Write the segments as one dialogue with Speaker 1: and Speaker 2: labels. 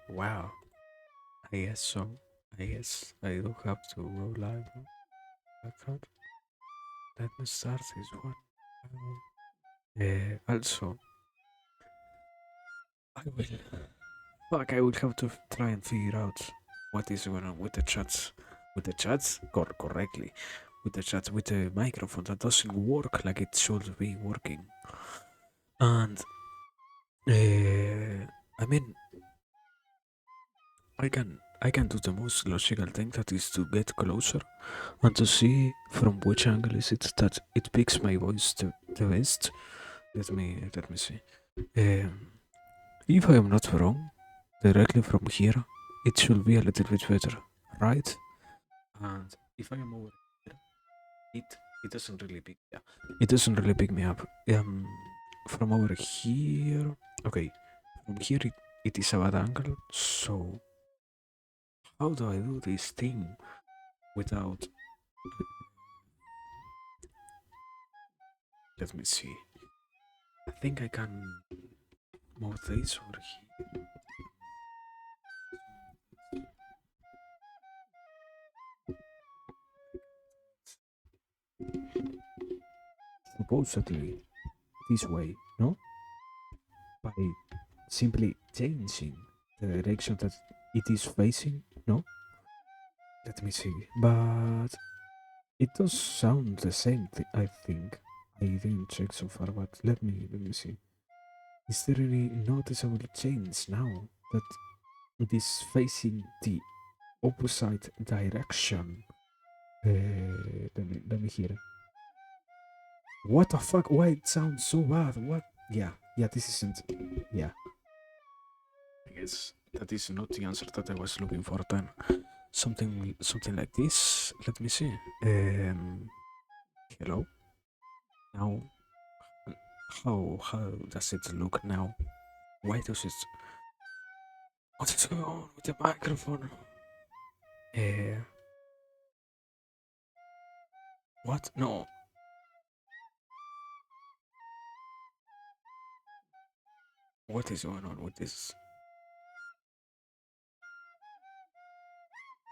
Speaker 1: Wow. I guess so. I guess I do have to go live now. Account. Let me start this one. Also, I will. Fuck, I will have to try and figure out what is going on with the chats. With the chats, correctly. With the chats, with the microphone that doesn't work like it should be working. And I mean, I can do the most logical thing, that is to get closer and to see from which angle is it that it picks my voice the best. Let me see. Um, if I am not wrong, directly from here, it should be a little bit better, right? And if I am over here, it it doesn't really pick. Yeah, it doesn't really pick me up. From over here, okay, from here it is a bad angle. So how do I do this thing without? Let me see. I think I can move this over here. Supposedly this way, no? By simply changing the direction that it is facing, no? Let me see. But it does sound the same, I think. I didn't check so far, but let me see. Is there any noticeable change now that it is facing the opposite direction? Let me hear. What the fuck? Why it sounds so bad? What? Yeah, this isn't. Yeah, I guess that is not the answer that I was looking for then. Something like this. Let me see. Hello. Now, how does it look now? Why does it? What is going on with the microphone? Uh, what? No. What is going on with this?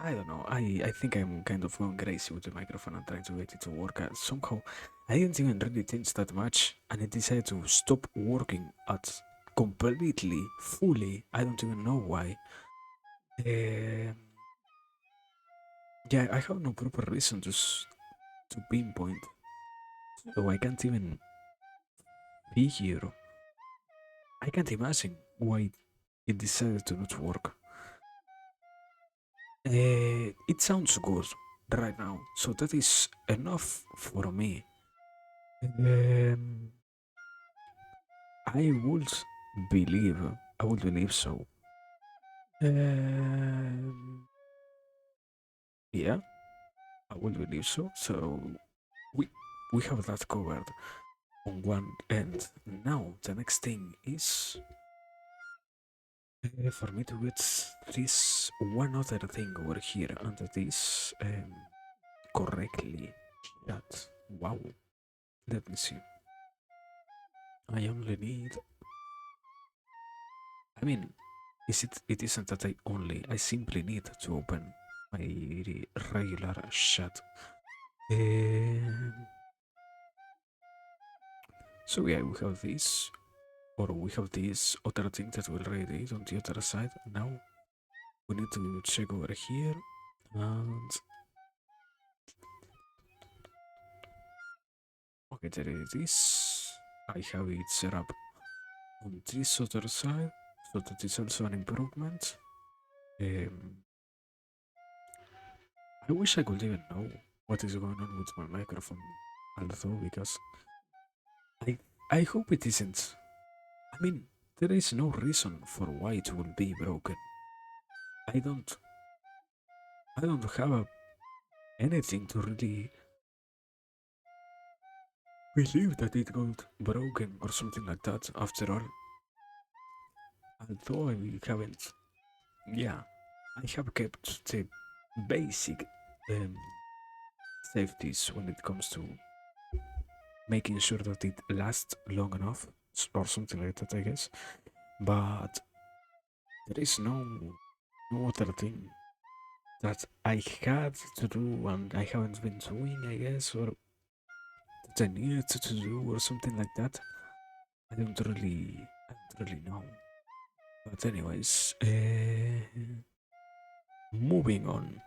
Speaker 1: I don't know. I think I'm kind of going crazy with the microphone and trying to get it to work. Somehow, I didn't even really change that much, and it decided to stop working at completely, fully. I don't even know why. Um yeah, I have no proper reason to pinpoint, so I can't even figure. I can't imagine why it decided to not work. It sounds good right now, so that is enough for me. Um, I would believe, I would believe so. Um, yeah, I would believe so. So we we have that covered on one end. Now the next thing is for me to get this one other thing over here under this correctly shut. Wow. Let me see. I only need. I mean, is it? It isn't that I only. I simply need to open my regular chat. Um, so yeah, we have this, or we have this other thing that we already did on the other side. Now we need to check over here, and okay, there it is. I have it set up on this other side, so that is also an improvement. Um, I wish I could even know what is going on with my microphone, although because I I hope it isn't. I mean, there is no reason for why it will be broken. I don't I don't have anything to really believe that it got broken or something like that. After all, although I haven't, yeah, I have kept the basic um, safeties when it comes to making sure that it lasts long enough or something like that, I guess. But there is no other thing that I had to do and I haven't been doing, I guess, or that I needed to do or something like that. I don't really know. But anyways, moving on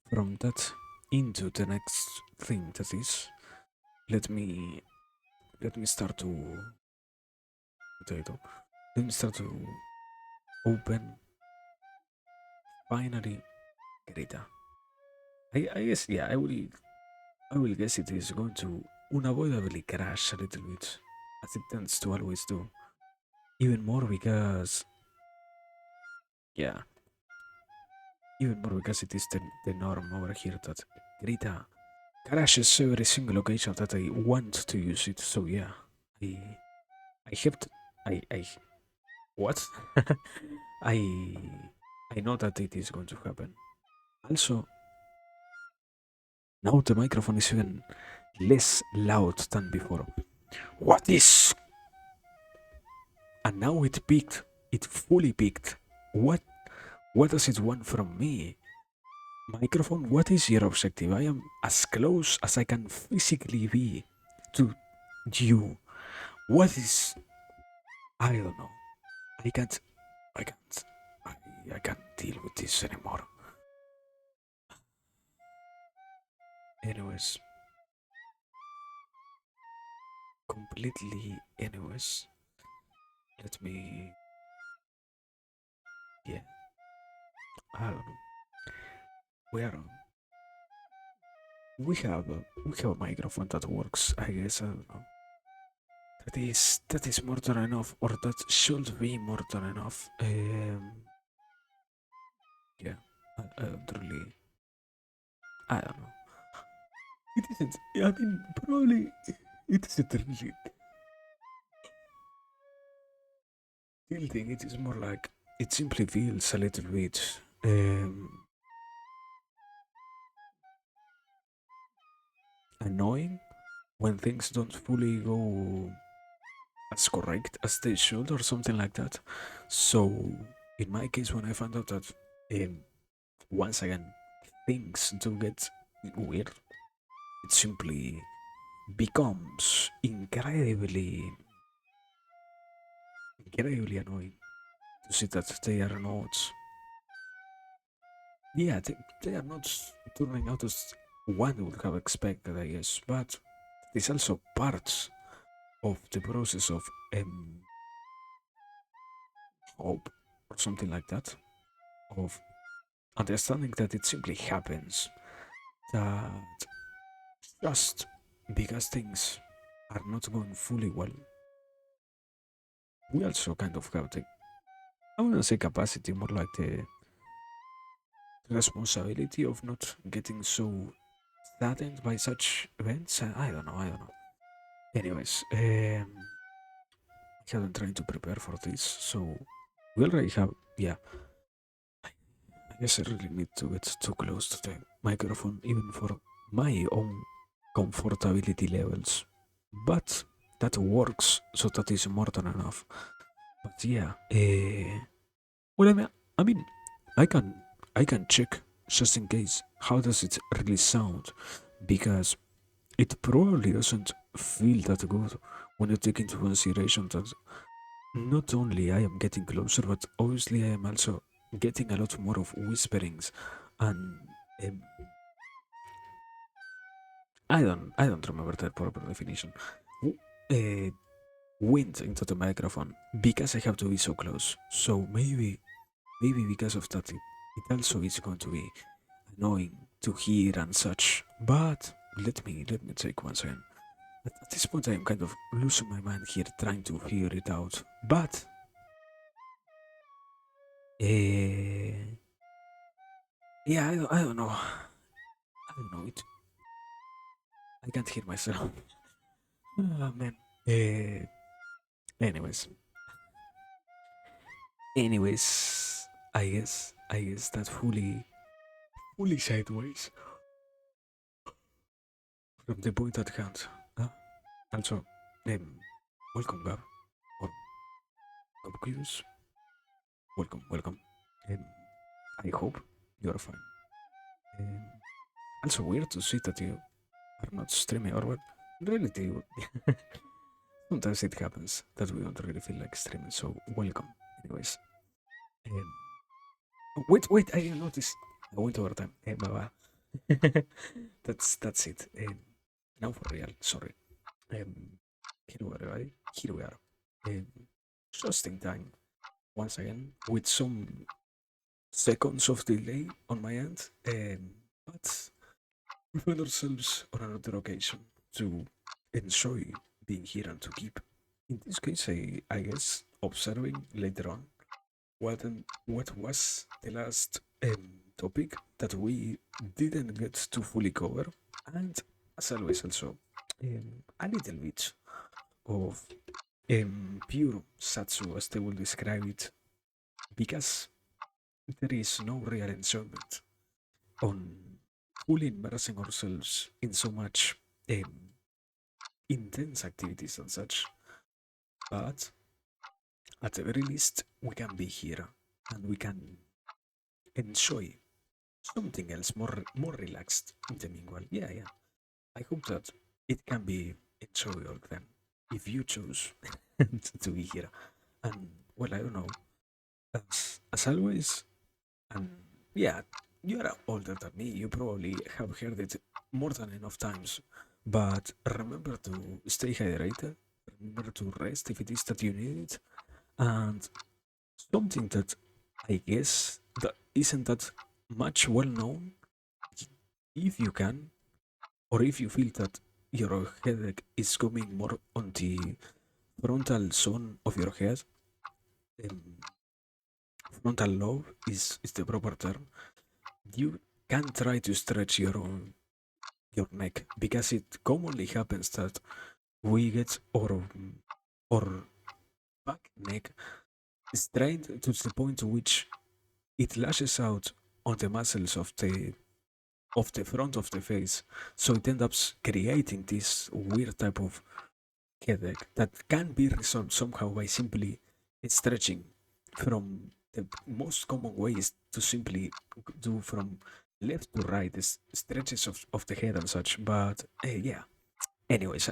Speaker 1: from that into the next thing that is, let me let me start to potato. Let me start to open finally Greta. I guess yeah I will guess it is going to unavoidably crash a little bit as it tends to always do. Even more because yeah, even more because it is the norm over here that Greta crashes every single occasion that I want to use it. So yeah, I I have to, I what? I I know that it is going to happen. Also, now the microphone is even less loud than before. What is? And now it peaked. It fully peaked. What? What does it want from me? Microphone, what is your objective? I am as close as I can physically be to you. What is? I don't know. I can't. I can't. I can't deal with this anymore. Anyways, completely. Anyways, let me. Yeah, I don't know. We are. We have a microphone that works. I guess I don't know. That is more than enough, or that should be more than enough. Yeah, I don't really. I don't know. It isn't. I mean, probably it isn't really tilting. It is more like it simply feels a little bit annoying when things don't fully go as correct as they should, or something like that. So, in my case, when I found out that um, once again things do get weird, it simply becomes incredibly annoying to see that they are not. Yeah, they are not turning out as one would have expected, I guess. But it's also part of the process of hope or something like that, of understanding that it simply happens. That just because things are not going fully well, we also kind of have the, I wouldn't say capacity, more like the responsibility of not getting so saddened by such events. I don't know. Anyways, I haven't tried to prepare for this, so we already have. Yeah, I guess I really need to get too close to the microphone, even for my own comfortability levels. But that works, so that is more than enough. But yeah, well, I mean, I can, I can check just in case. How does it really sound? Because it probably doesn't feel that good when you take into consideration that not only I am getting closer, but obviously I am also getting a lot more of whisperings, and um, I don't remember the proper definition. Uh, Wind into the microphone because I have to be so close. So maybe because of that, it also is going to be annoying to hear and such. But let me take one second. At this point, I am kind of losing my mind here, trying to figure it out. But uh, yeah, I don't know. I don't know. I can't hear myself. Oh man. Uh, anyways, anyways, I guess that fully sideways from the point at hand. Uh, Also, um, welcome, Gab, or Gabcus. welcome, welcome. Um, I hope you're fine. Um, Also weird to see that you are not streaming, or what? Really, do you? Sometimes it happens that we don't really feel like streaming, so welcome. Anyways, um, wait, I didn't notice. I went over time. Baba. That's it. Now for real, sorry. Um, Hello everybody, here we are. Um, just in time, once again, with some seconds of delay on my end, but we find ourselves on another occasion to enjoy being here and to keep, in this case, I guess, observing later on what was the last topic that we didn't get to fully cover, and as always, also a little bit of pure satsu, as they will describe it, because there is no real enjoyment on fully immersing ourselves in so much um, intense activities and such. But at the very least, we can be here and we can enjoy something else more relaxed in the meanwhile. Yeah, yeah. I hope that it can be enjoyable then if you choose to be here. And well, I don't know. As always, and yeah, you are older than me. You probably have heard it more than enough times. But remember to stay hydrated. Remember to rest if it is that you need it. And something that I guess that isn't that much well known, if you can, or if you feel that your headache is coming more on the frontal zone of your head, um, frontal lobe is the proper term. You can try to stretch your neck because it commonly happens that we get our back neck strained to the point to which it lashes out on the muscles of the front of the face, so it ends up creating this weird type of headache that can be resolved somehow by simply stretching. From the most common way is to simply do from left to right stretches of the head and such. But yeah. Anyways,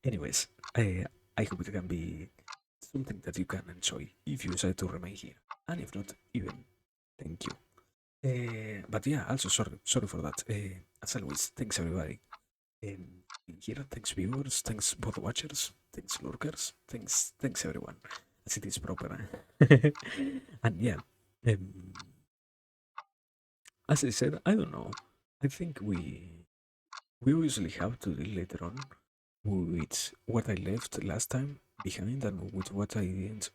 Speaker 1: anyways, I hope it can be something that you can enjoy if you decide to remain here, and if not, even thank you. But yeah, also sorry for that. As always, thanks everybody. Here, thanks viewers, thanks both watchers, thanks lurkers, thanks everyone, as it is proper. And yeah, um, as I said, I don't know. I think we obviously have to deal later on with what I left last time behind and with what I didn't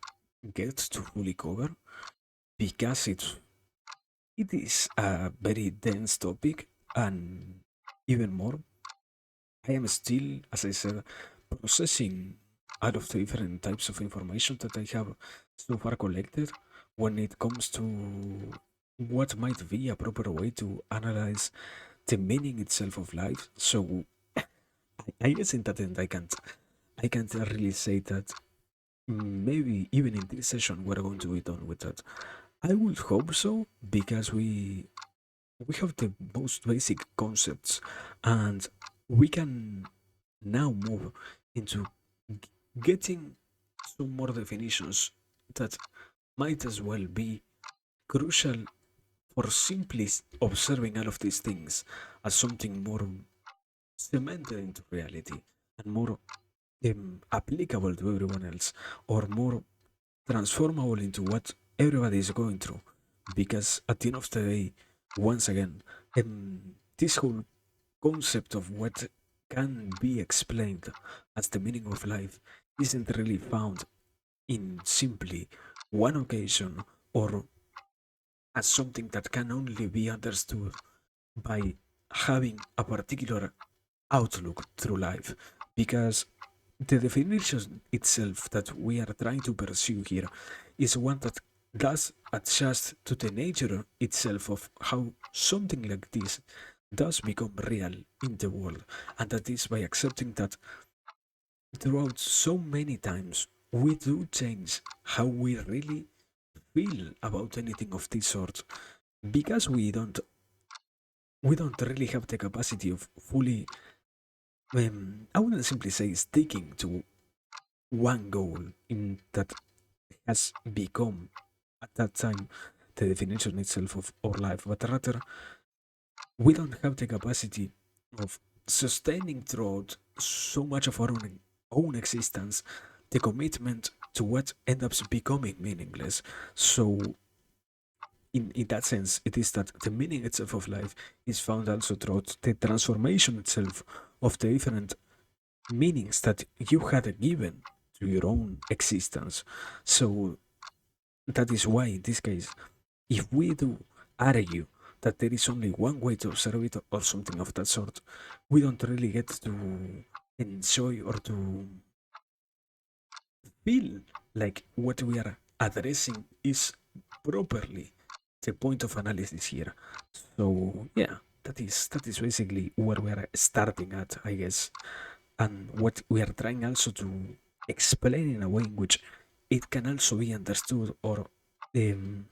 Speaker 1: get to fully cover, because it is a very dense topic, and even more, I am still, as I said, processing out of the different types of information that I have so far collected when it comes to what might be a proper way to analyze the meaning itself of life. So I guess in that end I can't really say that maybe even in this session we're going to be done with that. I would hope so, because we have the most basic concepts, and we can now move into getting some more definitions that might as well be crucial for simply observing all of these things as something more cemented into reality and more applicable to everyone else, or more transformable into what everybody is going through. Because at the end of the day, once again, this whole concept of what can be explained as the meaning of life isn't really found in simply one occasion, or as something that can only be understood by having a particular outlook through life. Because the definition itself that we are trying to pursue here is one that does adjust to the nature itself of how something like this does become real in the world, and that is by accepting that throughout so many times we do change how we really feel about anything of this sort because we don't really have the capacity of fully I wouldn't simply say sticking to one goal in that has become at that time the definition itself of our life, but rather we don't have the capacity of sustaining throughout so much of our own existence the commitment to what ends up becoming meaningless. So, in that sense, it is that the meaning itself of life is found also throughout the transformation itself of the different meanings that you had given to your own existence. So, that is why, in this case, if we do argue that there is only one way to observe it or something of that sort, we don't really get to enjoy or to feel like what we are addressing is properly the point of analysis here. So yeah, that is basically where we are starting at, I guess, and what we are trying also to explain in a way in which it can also be understood or um,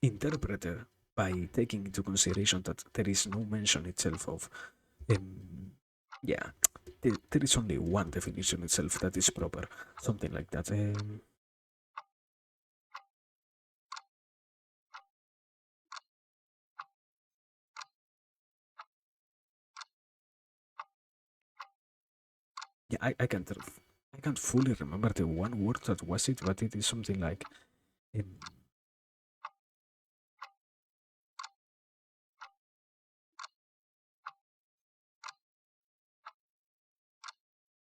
Speaker 1: interpreted by taking into consideration that there is no mention itself of um, yeah, there is only one definition itself that is proper, something like that. Yeah, I can't fully remember the one word that was it, but it is something like um,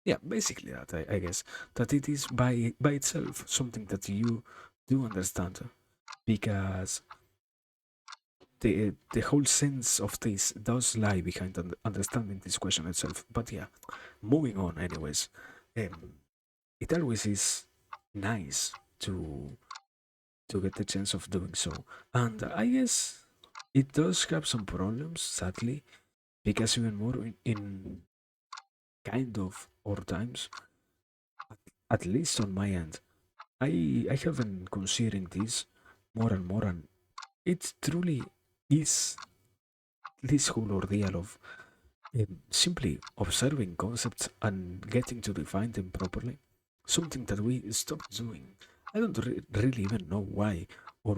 Speaker 1: yeah, basically that I guess that it is by itself something that you do understand because the whole sense of this does lie behind understanding this question itself. But yeah, moving on, anyways, um, it always is nice to get the chance of doing so, and I guess it does have some problems, sadly, because even more in kind of or times, at least on my end, I have been considering this more and more, and it truly is this whole ordeal of simply observing concepts and getting to define them properly, something that we stopped doing. I don't really even know why or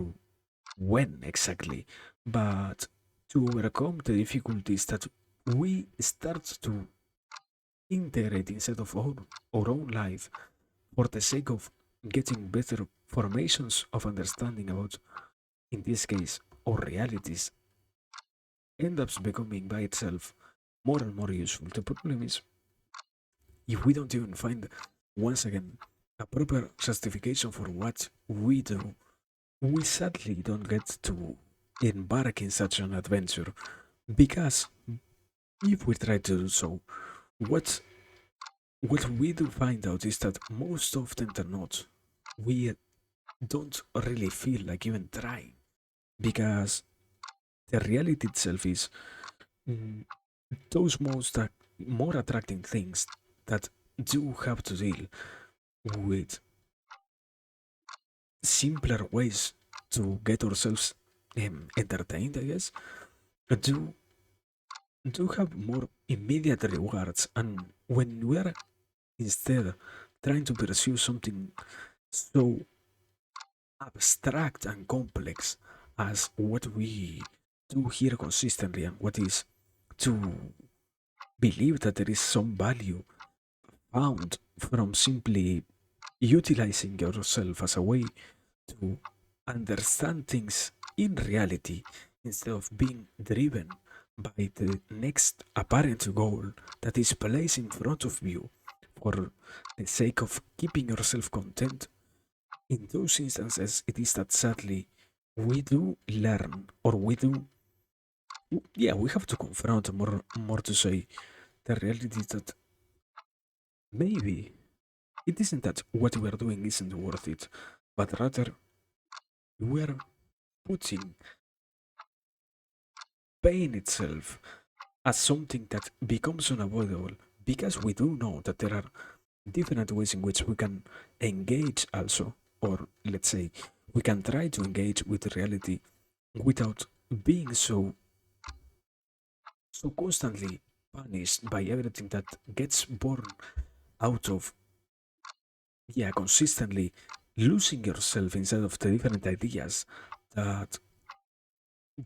Speaker 1: when exactly, but to overcome the difficulties that we start to integrate inside of our own life for the sake of getting better formations of understanding about, in this case, our realities, ends up becoming by itself more and more useful. The problem is if we don't even find, once again, a proper justification for what we do, we sadly don't get to embark in such an adventure. Because if we try to do so, what what we do find out is that most often than not, we don't really feel like even trying. Because the reality itself is mm, those more attracting things that do have to deal with simpler ways to get ourselves entertained, I guess, do do have more immediate rewards. And when we are instead trying to pursue something so abstract and complex as what we do here consistently, and what is to believe that there is some value found from simply utilizing yourself as a way to understand things in reality instead of being driven by the next apparent goal that is placed in front of you for the sake of keeping yourself content. In those instances, it is that sadly we do learn, or we do, yeah, we have to confront more to say the reality that maybe it isn't that what we are doing isn't worth it, but rather we are putting pain itself as something that becomes unavoidable because we do know that there are different ways in which we can engage also, or let's say we can try to engage with reality without being so constantly punished by everything that gets born out of, yeah, consistently losing yourself inside of the different ideas that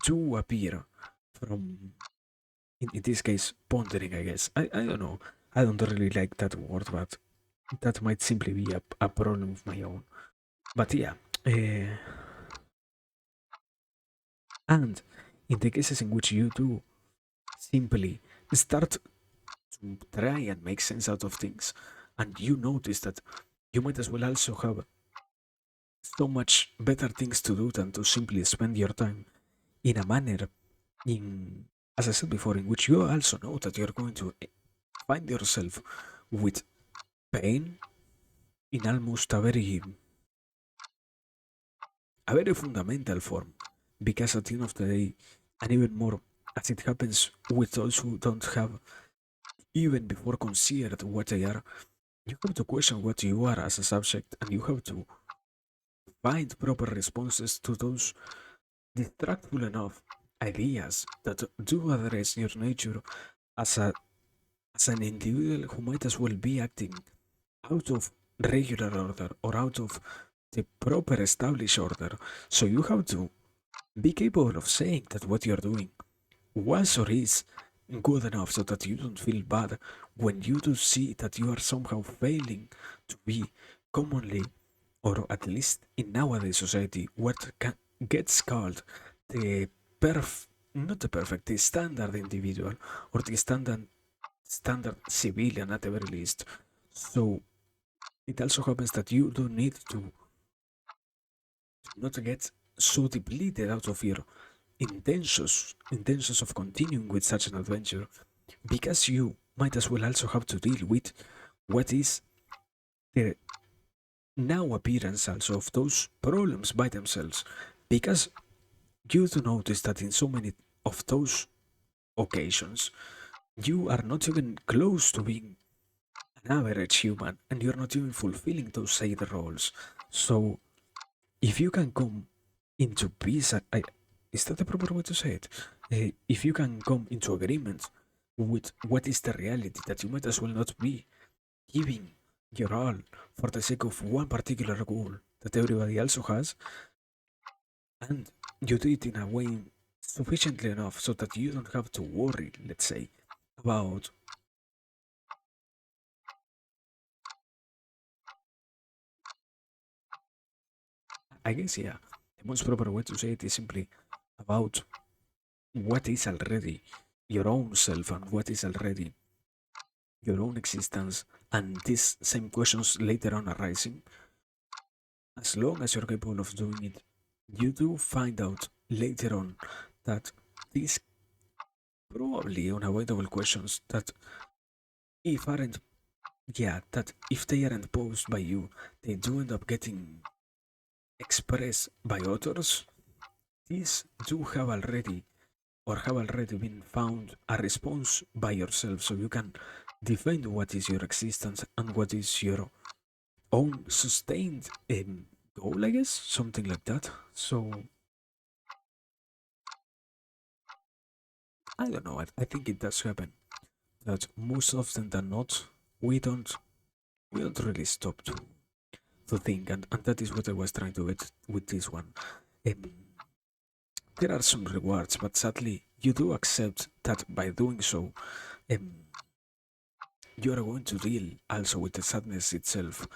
Speaker 1: do appear from, in this case, pondering, I guess. I don't know. I don't really like that word, but that might simply be a problem of my own. But yeah, uh, and in the cases in which you do simply start to try and make sense out of things, and you notice that you might as well also have so much better things to do than to simply spend your time in a manner, in, as I said before, in which you also know that you're going to find yourself with pain in almost a very fundamental form, because at the end of the day, and even more as it happens with those who don't have even before considered what they are, you have to question what you are as a subject, and you have to find proper responses to those distractful enough ideas that do address your nature as a as an individual who might as well be acting out of regular order or out of the proper established order. So you have to be capable of saying that what you're doing was or is good enough so that you don't feel bad when you do see that you are somehow failing to be commonly, or at least in nowadays society, what gets called the not the perfect, the standard individual, or the standard civilian at the very least. So it also happens that you do need to not get so depleted out of your intentions of continuing with such an adventure, because you might as well also have to deal with what is the now appearance also of those problems by themselves, because you do notice that in so many of those occasions you are not even close to being an average human, and you're not even fulfilling those said roles. So if you can come into peace, is that the proper way to say it? If you can come into agreement with what is the reality, that you might as well not be giving your all for the sake of one particular goal that everybody also has, and you do it in a way sufficiently enough so that you don't have to worry, let's say, about, I guess, yeah, the most proper way to say it is simply about what is already your own self and what is already your own existence, and these same questions later on arising, as long as you're capable of doing it, you do find out later on that these probably unavoidable questions that if aren't, yeah, that if they aren't posed by you, they do end up getting expressed by others. These do have already been found a response by yourself, so you can define what is your existence and what is your own sustained goal, I guess, something like that. So I don't know. I think it does happen that most often than not, we don't we don't really stop to think, and that is what I was trying to get with this one. Um, there are some rewards, but sadly, you do accept that by doing so, um, you are going to deal also with the sadness itself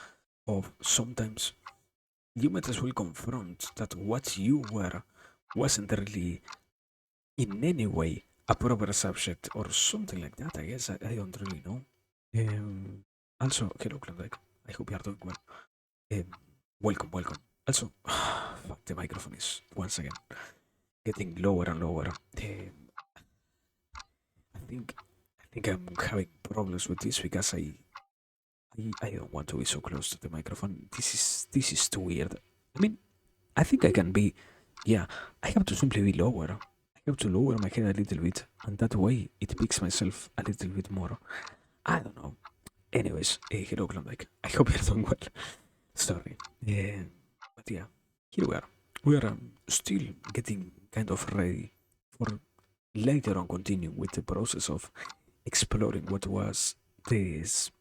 Speaker 1: of sometimes you might as well confront that what you were wasn't really in any way a proper subject or something like that. I guess I don't really know. Um, Also, hello, Klondike. I hope you are doing well. Um, Welcome, welcome. Also, fuck, the microphone is once again getting lower and lower. I think I'm having problems with this because I don't want to be so close to the microphone. This is too weird. I mean, I think I can be. Yeah, I have to simply be lower. I have to lower my head a little bit, and that way it picks myself a little bit more. I don't know. Anyways, Hero Klondike, I hope you're doing well. Sorry. But yeah, here we are. We are still getting kind of ready for later on continuing with the process of exploring what was this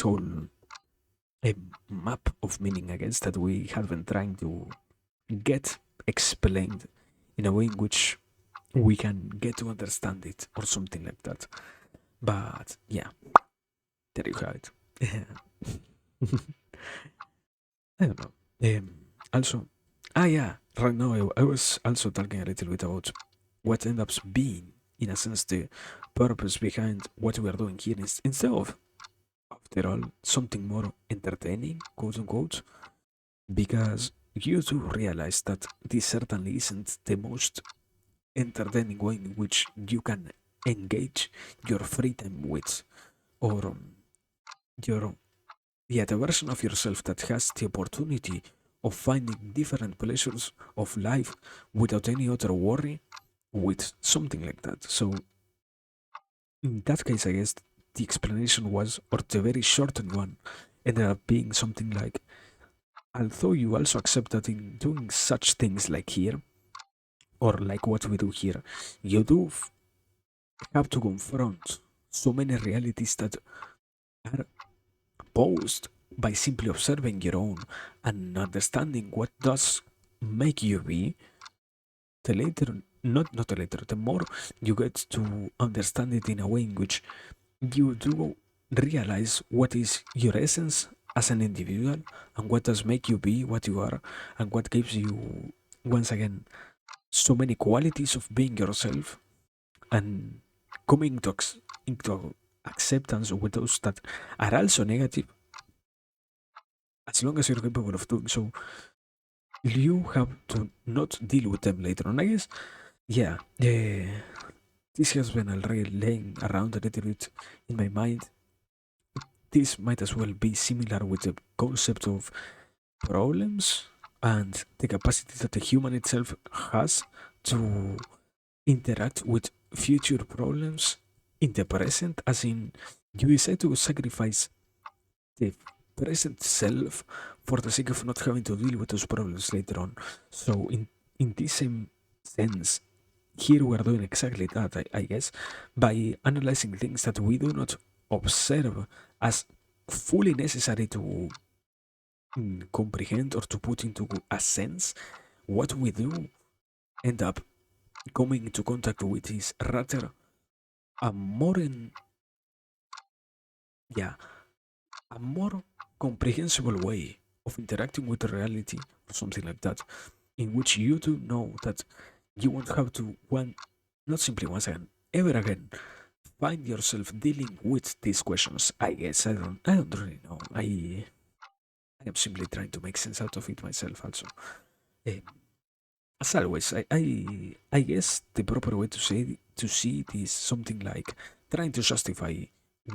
Speaker 1: whole a map of meaning, I guess, that we have been trying to get explained in a way in which we can get to understand it or something like that. But yeah, there you have it. I don't know. Also, yeah, right now I was also talking a little bit about what ends up being, in a sense, the purpose behind what we are doing here instead of, after all, something more entertaining, quote unquote, because you do realize that this certainly isn't the most entertaining way in which you can engage your free time with, or your yet a version of yourself that has the opportunity of finding different pleasures of life without any other worry with something like that. So in that case, I guess the explanation was, or the very shortened one, ended up being something like, although you also accept that in doing such things like here, or like what we do here, you do have to confront so many realities that are posed by simply observing your own and understanding what does make you be. The later, not the later, the more you get to understand it in a way in which you do realize what is your essence as an individual and what does make you be what you are and what gives you, once again, so many qualities of being yourself, and coming into acceptance with those that are also negative, as long as you're capable of doing so, you have to not deal with them later on. I guess, yeah, this has been already laying around a little bit in my mind. This might as well be similar with the concept of problems and the capacity that the human itself has to interact with future problems in the present, as in, you decide to sacrifice the present self for the sake of not having to deal with those problems later on. So, in this same sense, here we are doing exactly that, I guess, by analyzing things that we do not observe as fully necessary to comprehend or to put into a sense. What we do end up coming into contact with is rather a more yeah, a more comprehensible way of interacting with the reality or something like that, in which you do know that you won't have to not simply once again, ever again, find yourself dealing with these questions. I guess I don't really know. I am simply trying to make sense out of it myself. Also, um, as always, I guess the proper way to see it is something like trying to justify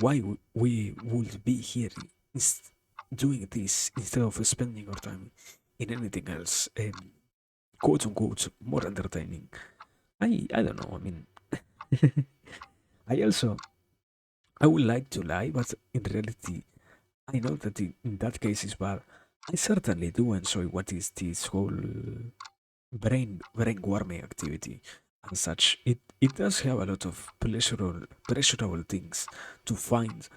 Speaker 1: why we would be here doing this instead of spending our time in anything else, quote unquote, more entertaining. I don't know. I mean, I also I would like to lie, but in reality, I know that in that case is bad. I certainly do enjoy what is this whole brain warming activity and such. It does have a lot of pleasurable things to find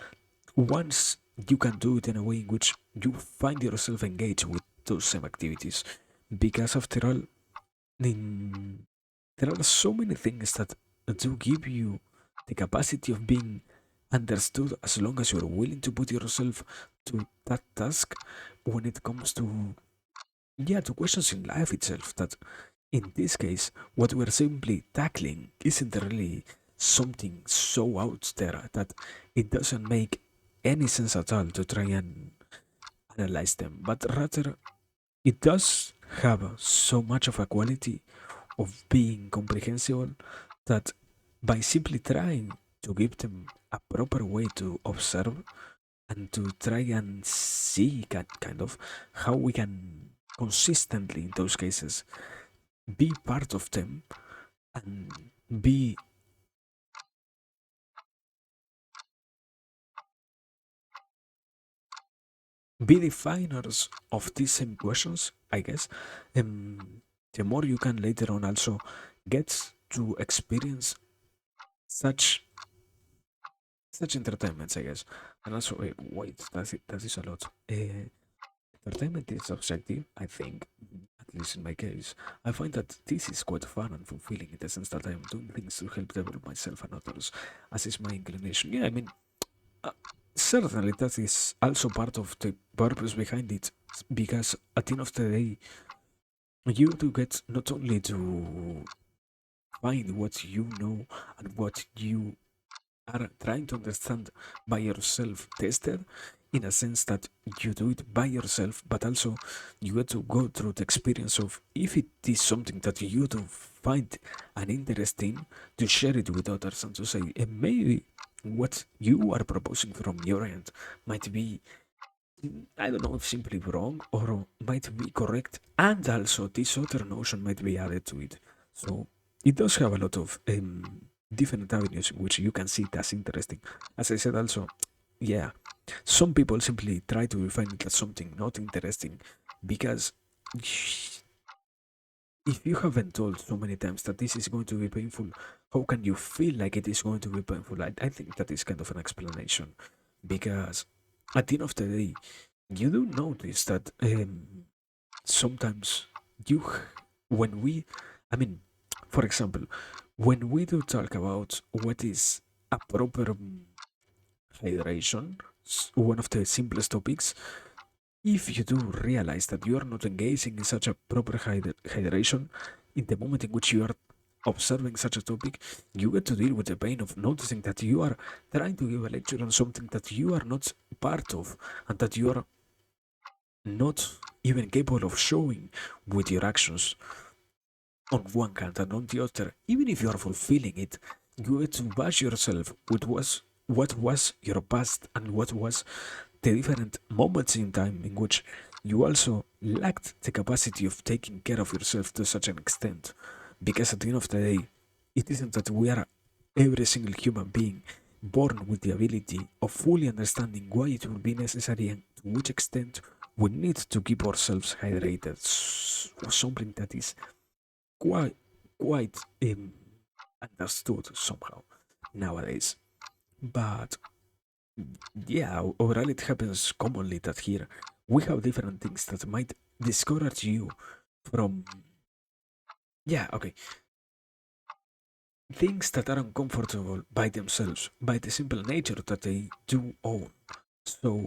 Speaker 1: once you can do it in a way in which you find yourself engaged with those same activities. Because after all, in, there are so many things that do give you the capacity of being understood as long as you're willing to put yourself to that task when it comes to, yeah, to questions in life itself. That in this case, what we're simply tackling isn't really something so out there that it doesn't make any sense at all to try and analyze them, but rather it does have so much of a quality of being comprehensible that by simply trying to give them a proper way to observe and to try and see kind of how we can consistently in those cases be part of them and be be definers of these same questions, I guess, the more you can later on also get to experience such such entertainments, I guess. And also, wait, that is a lot. Entertainment is subjective, I think, at least in my case. I find that this is quite fun and fulfilling in the sense that I am doing things to help develop myself and others, as is my inclination. Yeah, I mean, uh, certainly that is also part of the purpose behind it, because at the end of the day, you do get not only to find what you know and what you are trying to understand by yourself tested, in a sense that you do it by yourself, but also you get to go through the experience of, if it is something that you do find an interest in, to share it with others and to say, maybe what you are proposing from your end might be, I don't know if simply wrong or might be correct, and also this other notion might be added to it. So it does have a lot of different avenues in which you can see it as interesting. As I said, also, yeah, some people simply try to define it as something not interesting because if you have been told so many times that this is going to be painful, how can you feel like it is going to be painful? I think that is kind of an explanation because at the end of the day, you do notice that sometimes you, when we, I mean, for example, when we do talk about what is a proper hydration, one of the simplest topics, if you do realize that you are not engaging in such a proper hydration, in the moment in which you are observing such a topic, you get to deal with the pain of noticing that you are trying to give a lecture on something that you are not part of and that you are not even capable of showing with your actions on one hand and on the other. Even if you are fulfilling it, you get to bash yourself with what was your past and what was the different moments in time in which you also lacked the capacity of taking care of yourself to such an extent. Because at the end of the day, it isn't that we are every single human being born with the ability of fully understanding why it will be necessary and to which extent we need to keep ourselves hydrated. Something that is quite quite understood somehow nowadays. But yeah, overall it happens commonly that here we have different things that might discourage you from, yeah, okay, things that are uncomfortable by themselves, by the simple nature that they do own. So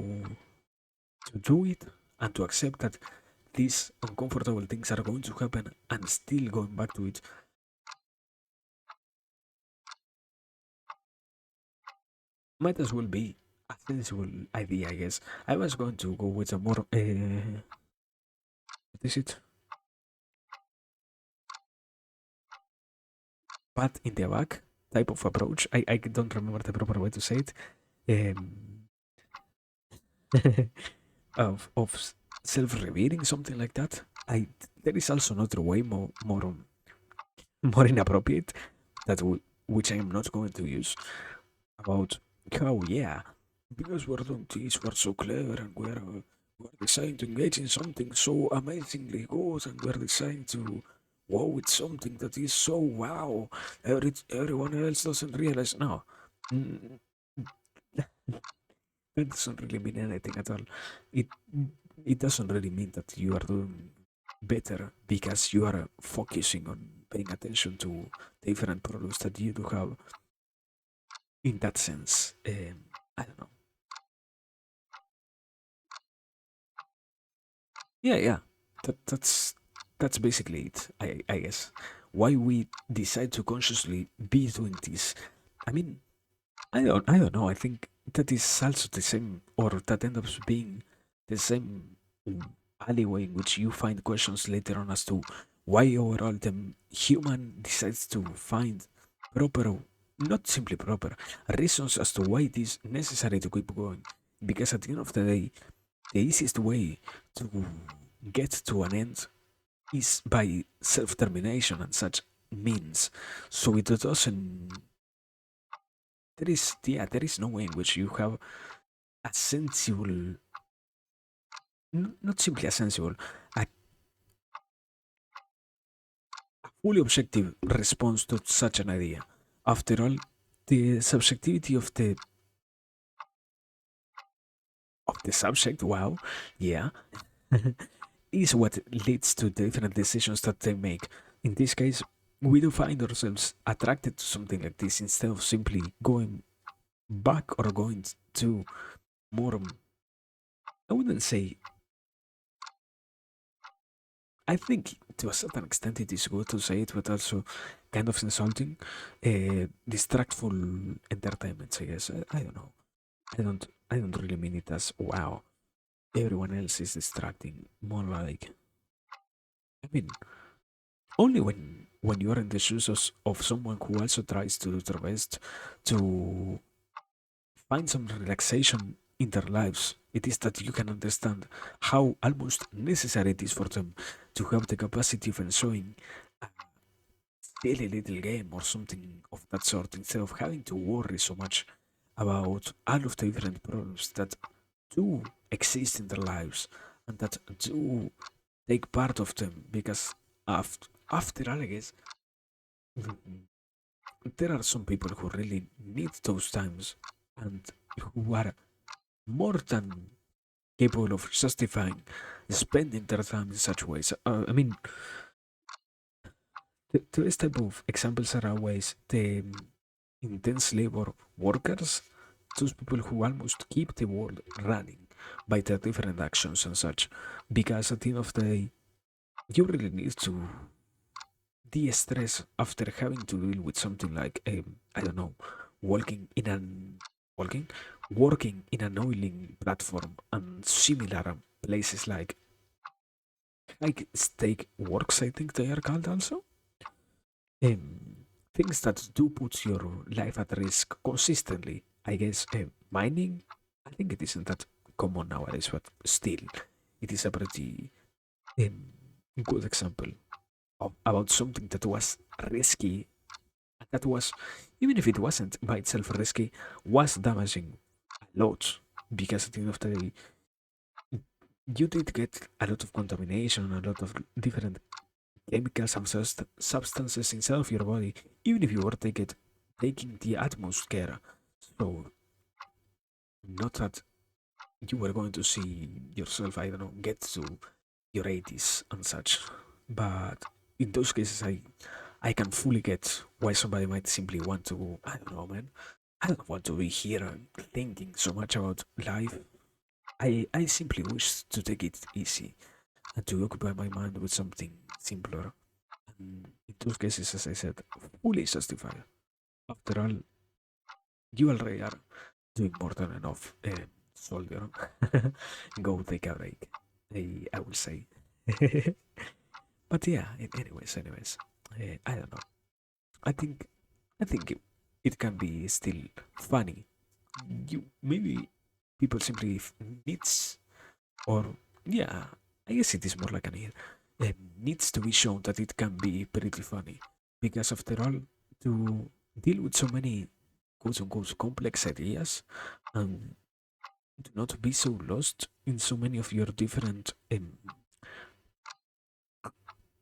Speaker 1: to do it and to accept that these uncomfortable things are going to happen and still going back to it might as well be a sensible idea, I guess. I was going to go with a more, what is it? Pat in the back type of approach. I don't remember the proper way to say it. Um, of self-revealing, something like that. There is also another way more inappropriate that which I am not going to use about how, yeah, because we're doing this, we're so clever and we're deciding to engage in something so amazingly good and we're deciding to wow with something that is so wow. Everyone else doesn't realize. No, mm, that doesn't really mean anything at all. It it doesn't really mean that you are doing better because you are focusing on paying attention to different problems that you do have in that sense. I don't know. Yeah, yeah. That's basically it. I guess why we decide to consciously be doing this. I mean, I don't know. I think that is also the same, or that ends up being the same alleyway in which you find questions later on as to why overall the human decides to find proper, not simply proper, reasons as to why it is necessary to keep going. Because at the end of the day, the easiest way to get to an end is by self termination and such means. So it doesn't. There is, yeah, there is no way in which you have a sensible not simply a sensible, a fully objective response to such an idea. After all, the subjectivity of the subject, wow, yeah, is what leads to different decisions that they make. In this case, we do find ourselves attracted to something like this instead of simply going back or going to more. I wouldn't say. I think to a certain extent it is good to say it, but also kind of insulting. Distractful entertainments, I guess. I don't know. I don't really mean it as wow. Everyone else is distracting. More like, I mean, only when you are in the shoes of someone who also tries to do their best to find some relaxation in their lives, it is that you can understand how almost necessary it is for them to have the capacity of enjoying a silly little game or something of that sort instead of having to worry so much about all of the different problems that do exist in their lives and that do take part of them because after all, I guess, there are some people who really need those times and who are more than capable of justifying spending their time in such ways. I mean, this type of examples are always the intense labor workers, those people who almost keep the world running by their different actions and such. Because at the end of the day, you really need to de-stress after having to deal with something like I don't know, walking in an walking working in an oiling platform and similar places like steak works, I think they are called also. Things that do put your life at risk consistently. I guess mining, I think it isn't that common nowadays, but still, it is a pretty um, good example about something that was risky, that was, even if it wasn't by itself risky, was damaging a lot because at the end of the day, you did get a lot of contamination, a lot of different chemicals and substances inside of your body, even if you were taking the utmost care. So, not that you were going to see yourself, I don't know, get to your 80s and such, but in those cases, I can fully get why somebody might simply want to, I don't know, man. I don't want to be here thinking so much about life. I simply wish to take it easy and to occupy my mind with something simpler. And in those cases, as I said, fully justified. After all, you already are doing more than enough, soldier. Go take a break. I will say. But yeah, anyways, I don't know. I think I think it can be still funny. You maybe people simply needs or yeah, I guess it is more like an need. Needs to be shown that it can be pretty funny because after all, to deal with so many quote unquote complex ideas and to not be so lost in so many of your different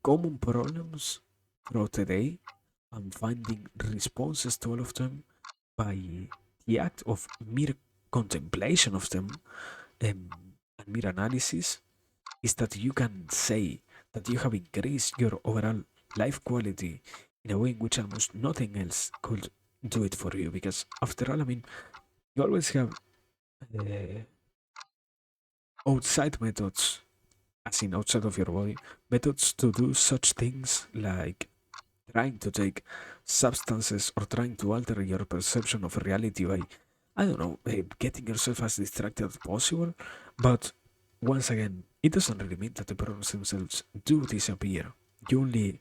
Speaker 1: common problems throughout the day and finding responses to all of them by the act of mere contemplation of them and mere analysis is that you can say that you have increased your overall life quality in a way in which almost nothing else could do it for you. Because after all, I mean, you always have uh, outside methods, as in outside of your body, methods to do such things like trying to take substances or trying to alter your perception of reality by, I don't know, getting yourself as distracted as possible. But once again, it doesn't really mean that the problems themselves do disappear. You only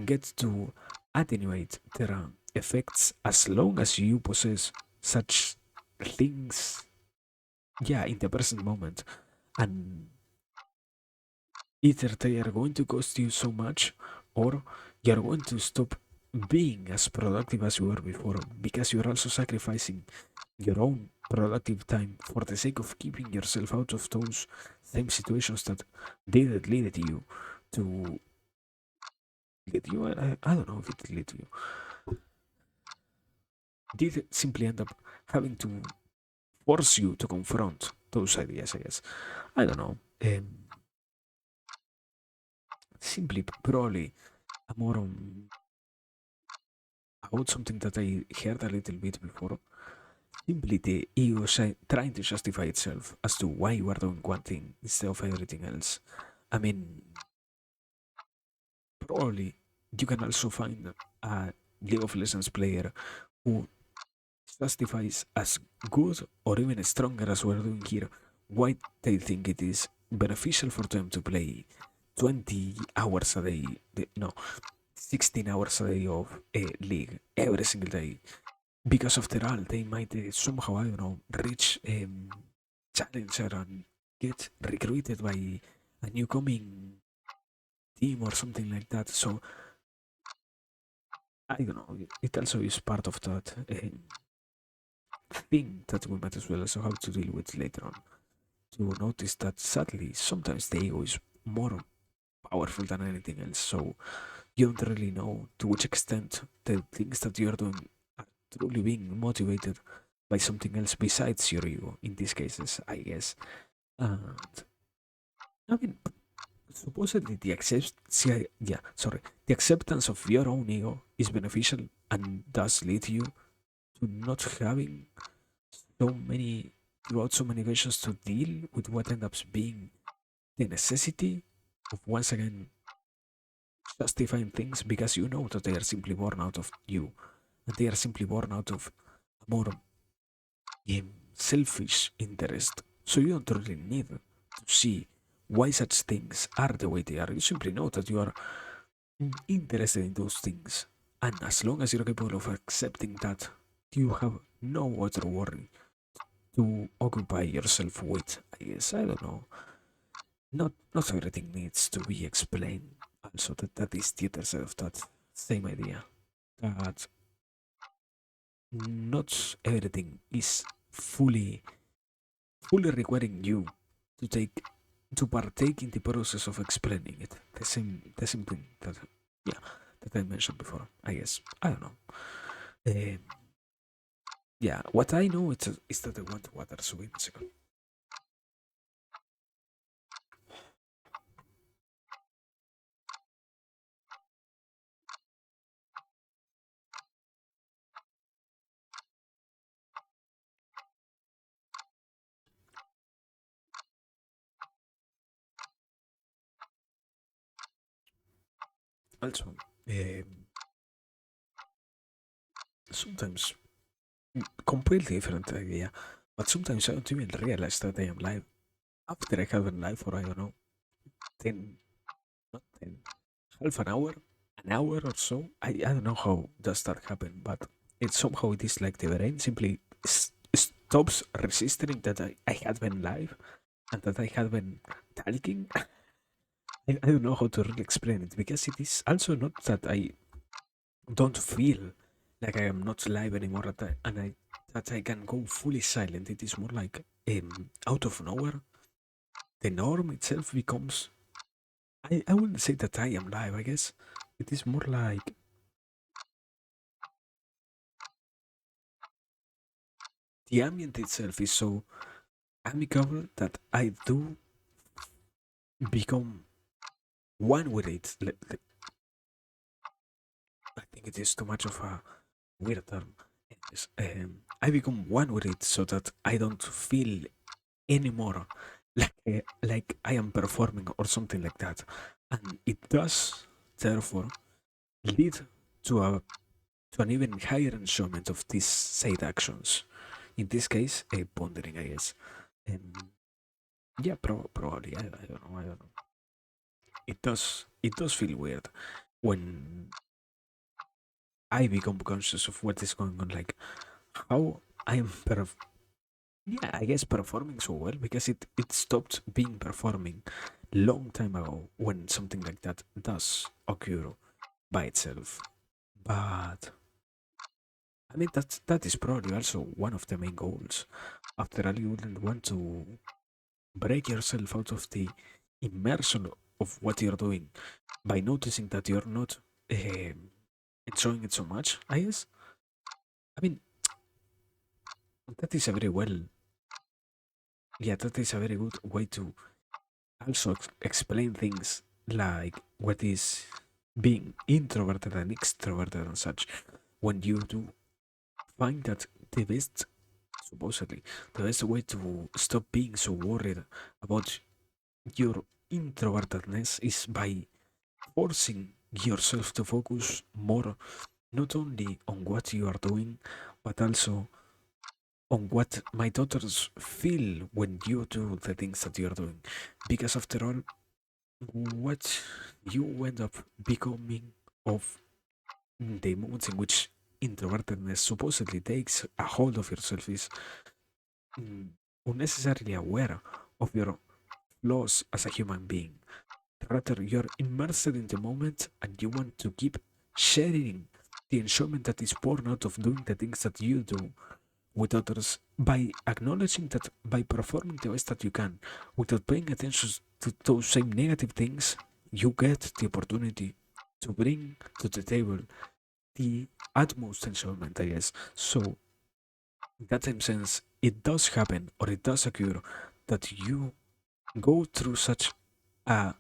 Speaker 1: get to attenuate their effects as long as you possess such things, yeah, in the present moment. And either they are going to cost you so much or you're going to stop being as productive as you were before because you're also sacrificing your own productive time for the sake of keeping yourself out of those same situations that didn't lead you to lead you. I don't know if it led you. Did simply end up having to force you to confront those ideas, I guess. I don't know. Simply, probably, more about something that I heard a little bit before. Simply, the ego trying to justify itself as to why you are doing one thing instead of everything else. I mean, probably you can also find a League of Legends player who justifies as good or even stronger as we're doing here why they think it is beneficial for them to play 20 hours a day, no, 16 hours a day of a league every single day. Because after all, they might somehow, I don't know, reach challenger and get recruited by a new coming team or something like that. So I don't know. It also is part of that thing that we might as well also have to deal with later on. To notice that sadly, sometimes the ego is more powerful than anything else. So you don't really know to which extent the things that you're doing are truly being motivated by something else besides your ego. In these cases, I guess. And I mean, supposedly the acceptance of your own ego is beneficial and does lead you to not having so many throughout so many versions to deal with what ends up being the necessity of once again justifying things because you know that they are simply born out of you and they are simply born out of a more selfish interest. So you don't really need to see why such things are the way they are. You simply know that you are interested in those things. And as long as you're capable of accepting that, you have no other worry to occupy yourself with. I guess I don't know. Not everything needs to be explained. Also, that is the other side of that same idea. That not everything is fully requiring you to take to partake in the process of explaining it. The same thing that yeah that I mentioned before. I guess I don't know. Um, yeah, what I know is that I want water. So wait a second. Also, sometimes completely different idea, but sometimes I don't even realize that I am live after I have been live for I don't know 10, not 10, half an hour or so. I don't know how does that happen, but it somehow it is like the brain simply stops resisting that I had been live and that I had been talking. I don't know how to really explain it because it is also not that I don't feel like I am not live anymore and I that I can go fully silent. It is more like out of nowhere the norm itself becomes. I wouldn't say that I am live. I guess it is more like the ambient itself is so amicable that I do become one with it. I think it is too much of a weird term. Yes, I become one with it so that I don't feel anymore like I am performing or something like that, and it does therefore lead to a to an even higher enjoyment of these said actions. In this case, a pondering, I guess. Um, yeah, probably. I don't know. I don't know. It does feel weird when I become conscious of what is going on. Like how I am yeah, I guess performing so well because it stopped being performing long time ago when something like that does occur by itself. But I mean that is probably also one of the main goals. After all, you wouldn't want to break yourself out of the immersion of what you're doing by noticing that you're not enjoying it so much. I guess. I mean that is a very well. Yeah, that is a very good way to also explain things like what is being introverted and extroverted and such. When you do find that the best, supposedly, the best way to stop being so worried about your introvertedness is by forcing yourself to focus more not only on what you are doing, but also on what might others feel when you do the things that you're doing. Because after all, what you end up becoming of the moments in which introvertedness supposedly takes a hold of yourself is mm, unnecessarily aware of your flaws as a human being. Rather, you're immersed in the moment and you want to keep sharing the enjoyment that is born out of doing the things that you do with others by acknowledging that by performing the best that you can without paying attention to those same negative things, you get the opportunity to bring to the table the utmost enjoyment, I guess. So, in that same sense, it does happen or it does occur that you go through such a,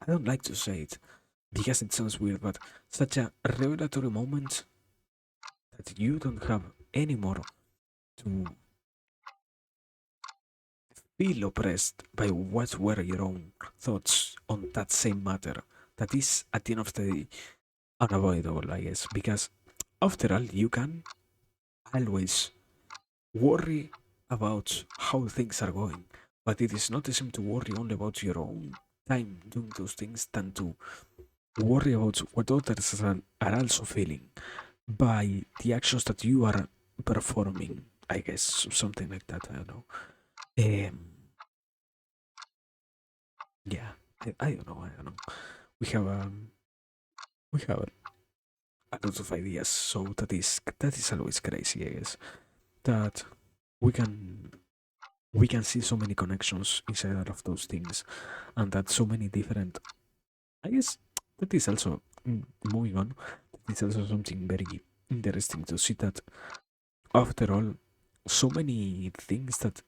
Speaker 1: I don't like to say it because it sounds weird, but such a revelatory moment that you don't have anymore to feel oppressed by what were your own thoughts on that same matter. That is, at the end of the day, unavoidable, I guess, because after all, you can always worry about how things are going, but it is not the same to worry only about your own time doing those things than to worry about what others are also feeling by the actions that you are performing. I guess something like that. I don't know. Um, yeah, I don't know. I don't know. We have we have a lot of ideas, so that is always crazy. I guess that we can we can see so many connections inside all of those things, and that so many different. I guess that is also moving on. That is also something very interesting to see that after all, so many things that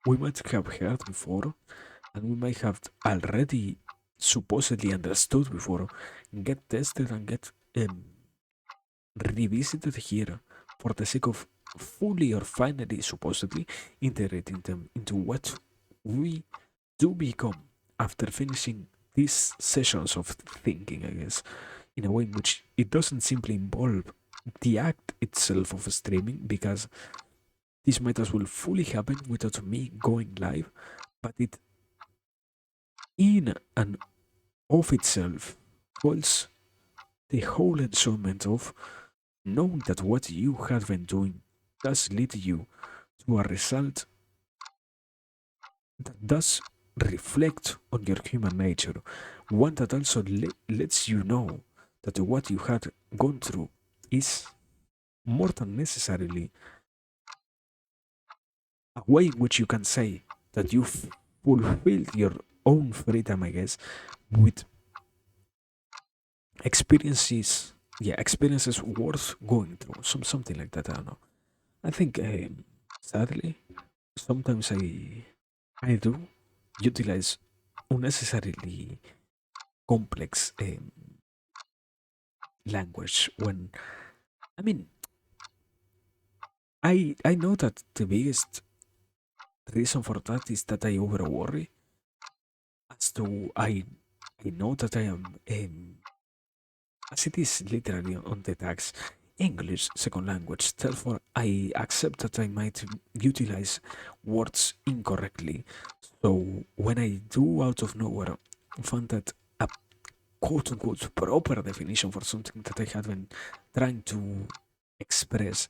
Speaker 1: we might have heard before and we might have already supposedly understood before get tested and get revisited here for the sake of fully or finally supposedly integrating them into what we do become after finishing these sessions of thinking, I guess, in a way in which it doesn't simply involve the act itself of streaming, because this might as well fully happen without me going live, but it in and of itself holds the whole enjoyment of knowing that what you have been doing does lead you to a result that does reflect on your human nature, one that also lets you know that what you had gone through is more than necessarily a way in which you can say that you've fulfilled your own freedom, I guess, with experiences, yeah, experiences worth going through, something like that. I don't know. I think, sadly, sometimes I do utilize unnecessarily complex language when I mean I know that the biggest reason for that is that I over worry as to I know that I am as it is literally on the tags English second language. Therefore, I accept that I might utilize words incorrectly. So when I do out of nowhere find that a quote unquote proper definition for something that I had been trying to express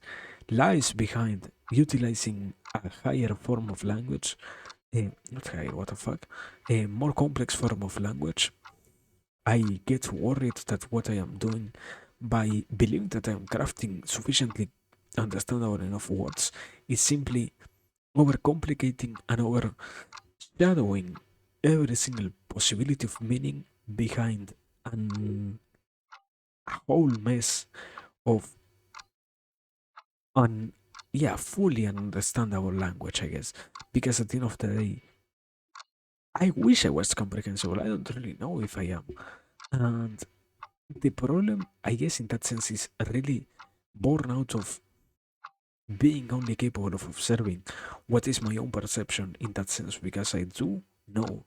Speaker 1: lies behind utilizing a higher form of language, not higher, what the fuck, a more complex form of language, I get worried that what I am doing by believing that I am crafting sufficiently understandable enough words is simply overcomplicating and overshadowing every single possibility of meaning behind an, a whole mess of un yeah, fully understandable language, I guess. Because at the end of the day, I wish I was comprehensible. I don't really know if I am. And the problem, I guess, in that sense, is really born out of being only capable of observing what is my own perception in that sense, because I do know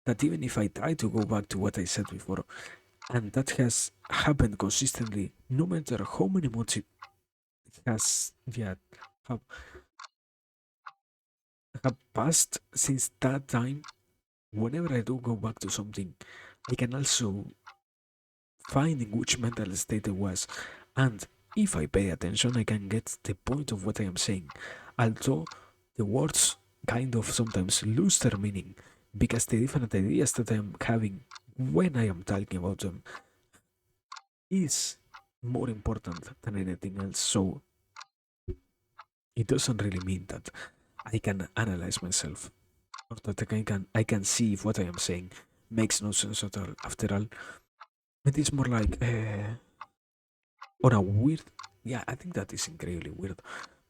Speaker 1: that even if I try to go back to what I said before, and that has happened consistently, no matter how many months it has, yeah, have, have passed since that time, whenever I do go back to something, I can also find in which mental state I was, and if I pay attention, I can get the point of what I am saying. Although the words kind of sometimes lose their meaning because the different ideas that I am having when I am talking about them is more important than anything else. So it doesn't really mean that I can analyze myself or that I can see if what I am saying makes no sense at all. After all, it is more like on a weird, yeah, I think that is incredibly weird,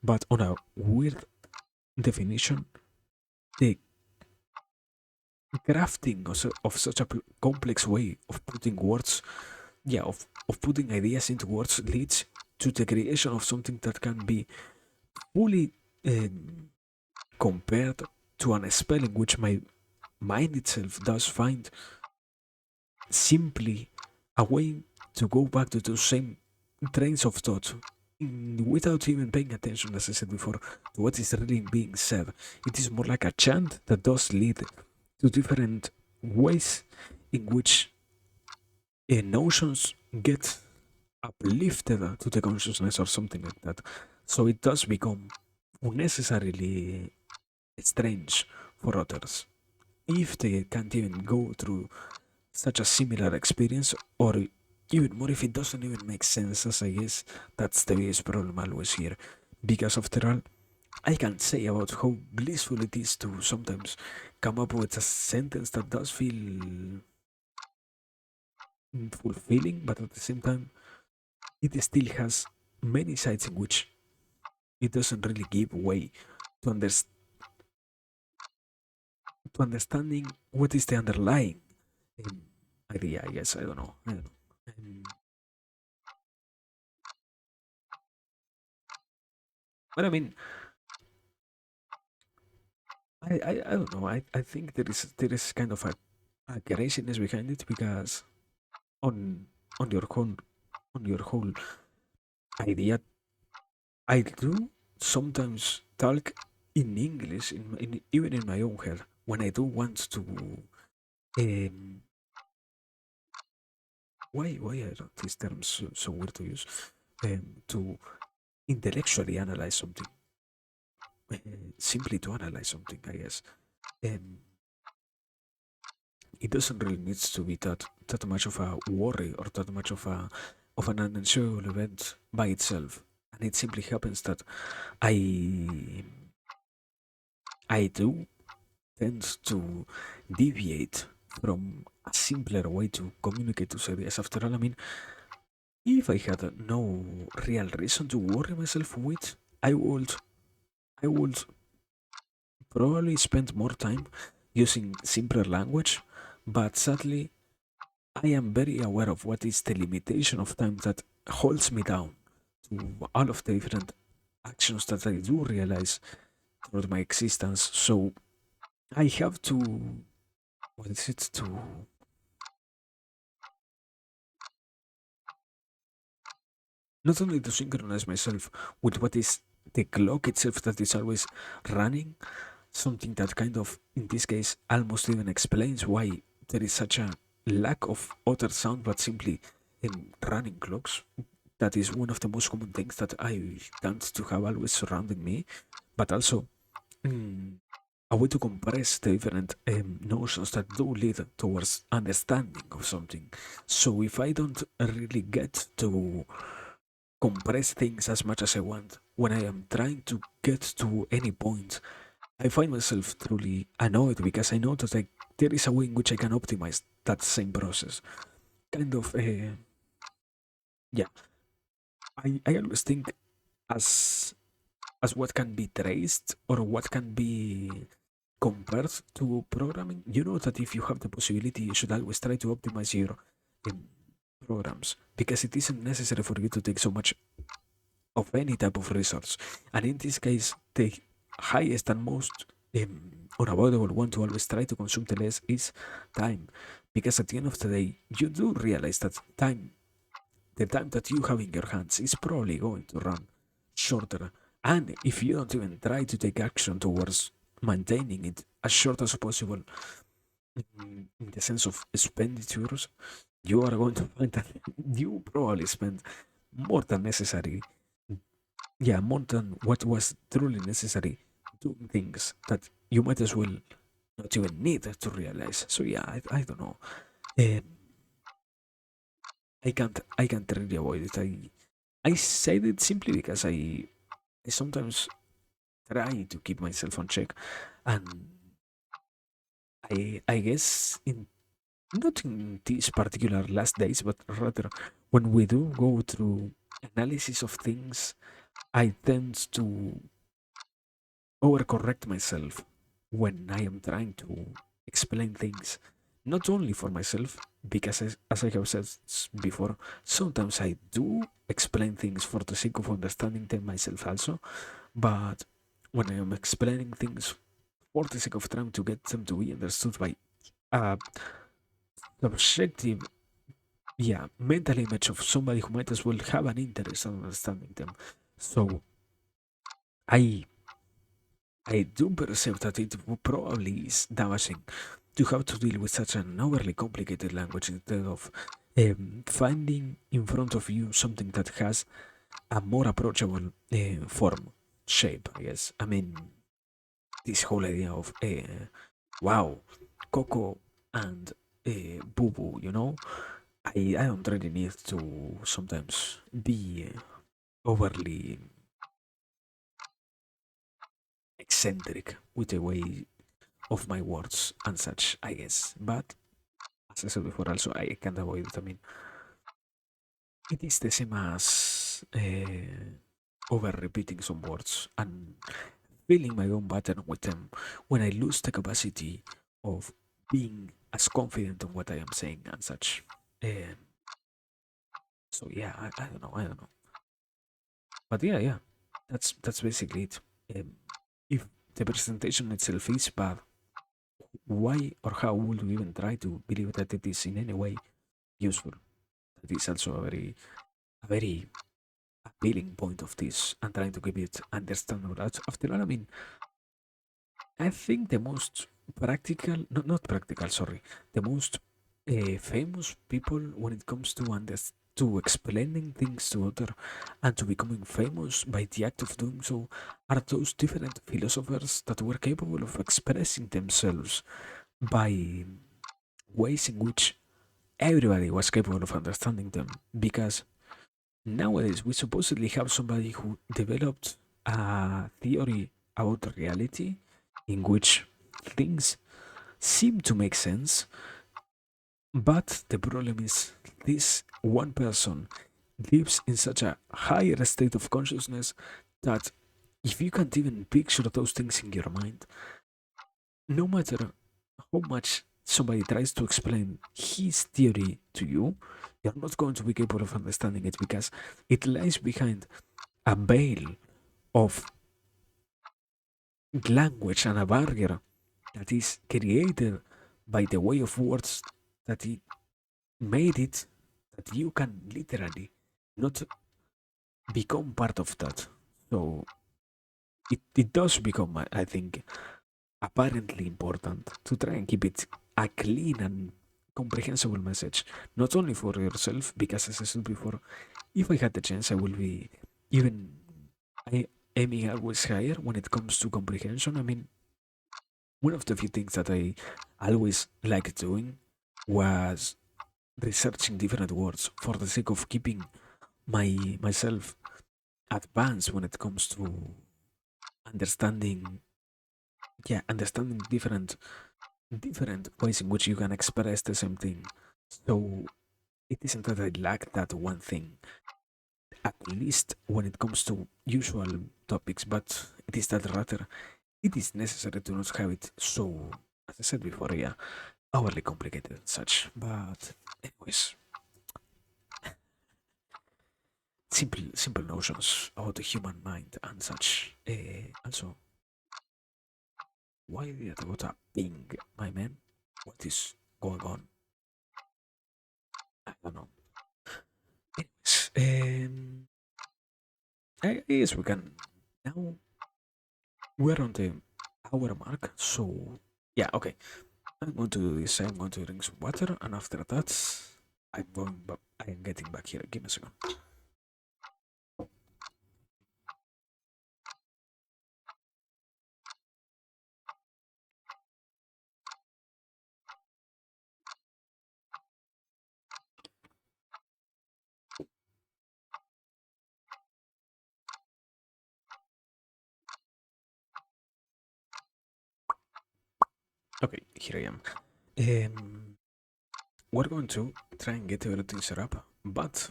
Speaker 1: but on a weird definition, the crafting of such a complex way of putting words, yeah, of putting ideas into words leads to the creation of something that can be fully um, compared to an spell in which my mind itself does find simply a way to go back to those same trains of thought without even paying attention, as I said before, to what is really being said. It is more like a chant that does lead to different ways in which notions get uplifted to the consciousness or something like that. So it does become unnecessarily strange for others if they can't even go through such a similar experience, or even more if it doesn't even make sense, as I guess that's the biggest problem always here. Because after all, I can say about how blissful it is to sometimes come up with a sentence that does feel fulfilling, but at the same time, it still has many sides in which it doesn't really give way to, to understanding what is the underlying um, idea, I guess. I don't know. I don't know. Um, but I mean, I don't know. I think there is kind of a craziness behind it because on on your whole on your whole idea, I do sometimes talk in English even in my own head when I do want to um why are these terms so weird to use, to intellectually analyze something, uh, simply to analyze something, I guess. um, it doesn't really need to be that much of a worry or that much of an unenjoyable event by itself. And it simply happens that I I do tend to deviate from a simpler way to communicate those ideas. After all, I mean, if I had no real reason to worry myself with, I would probably spend more time using simpler language. But sadly, I am very aware of what is the limitation of time that holds me down to all of the different actions that I do realize throughout my existence. So I have to, what is it, to not only to synchronize myself with what is the clock itself that is always running, something that kind of, in this case, almost even explains why there is such a lack of other sound but simply in running clocks. That is one of the most common things that I tend to have always surrounding me, but also a way to compress the different notions that do lead towards understanding of something. So if I don't really get to compress things as much as I want, when I am trying to get to any point, I find myself truly annoyed because I know that there is a way in which I can optimize that same process. Kind of, yeah. I always think as what can be traced or what can be compared to programming. You know that if you have the possibility, you should always try to optimize your um, programs because it isn't necessary for you to take so much of any type of resource. And in this case, the highest and most unavoidable one to always try to consume the less is time. Because at the end of the day, you do realize that the time that you have in your hands is probably going to run shorter. And if you don't even try to take action towards maintaining it as short as possible, in the sense of expenditures, you are going to find that you probably spend more than necessary, yeah, more than what was truly necessary doing things that you might as well not even need to realize. So yeah, I don't know. Um, I can't really avoid it. I said it simply because I sometimes try to keep myself on check, and I guess in not in these particular last days, but rather when we do go through analysis of things, I tend to overcorrect myself when I am trying to explain things, not only for myself, because as I have said before, sometimes I do explain things for the sake of understanding them myself also, but when I am explaining things for the sake of trying to get them to be understood by a subjective, yeah, mental image of somebody who might as well have an interest in understanding them. So I I do perceive that it probably is damaging to have to deal with such an overly complicated language instead of finding in front of you something that has a more approachable form, shape, I guess. I mean, this whole idea of, wow, Coco and Boo Boo, I don't really need to sometimes be overly eccentric with the way of my words and such, I guess. But as I said before, also I can't avoid it. I mean, it is the same as over repeating some words and feeling my own pattern with them when I lose the capacity of being as confident on what I am saying and such. Um, so yeah, I don't know. But yeah, that's basically it. Um, if the presentation itself is bad, why or how would we even try to believe that it is in any way useful? That is also a very appealing point of this and trying to keep it understandable. After all, I mean, I think the most practical, not practical, sorry, the most famous people when it comes to to explaining things to other and to becoming famous by the act of doing so are those different philosophers that were capable of expressing themselves by ways in which everybody was capable of understanding them. Because nowadays we supposedly have somebody who developed a theory about reality in which things seem to make sense, but the problem is this one person lives in such a higher state of consciousness that if you can't even picture those things in your mind, no matter how much somebody tries to explain his theory to you, you're not going to be capable of understanding it because it lies behind a veil of language and a barrier that is created by the way of words that it made it that you can literally not become part of that. So it does become, I think, apparently important to try and keep it a clean and comprehensible message, not only for yourself, because as I said before, if I had the chance, I will be even I, aiming always higher when it comes to comprehension. I mean, one of the few things that I always liked doing was researching different words for the sake of keeping myself advanced when it comes to understanding, yeah, understanding different ways in which you can express the same thing. So it isn't that I lack that one thing, at least when it comes to usual topics, but it is that rather it is necessary to not have it so, as I said before, yeah, overly complicated and such. But anyways, simple notions about the human mind and such. Also, why did I got a ping, my man? What is going on? I don't know. Anyways, I guess we can now. We're on the hour mark, so yeah, okay. I'm going to do this. I'm going to drink some water, and after that, I'm going. I am getting back here. Give me a second. Okay, here I am. We're going to try and get everything set up, but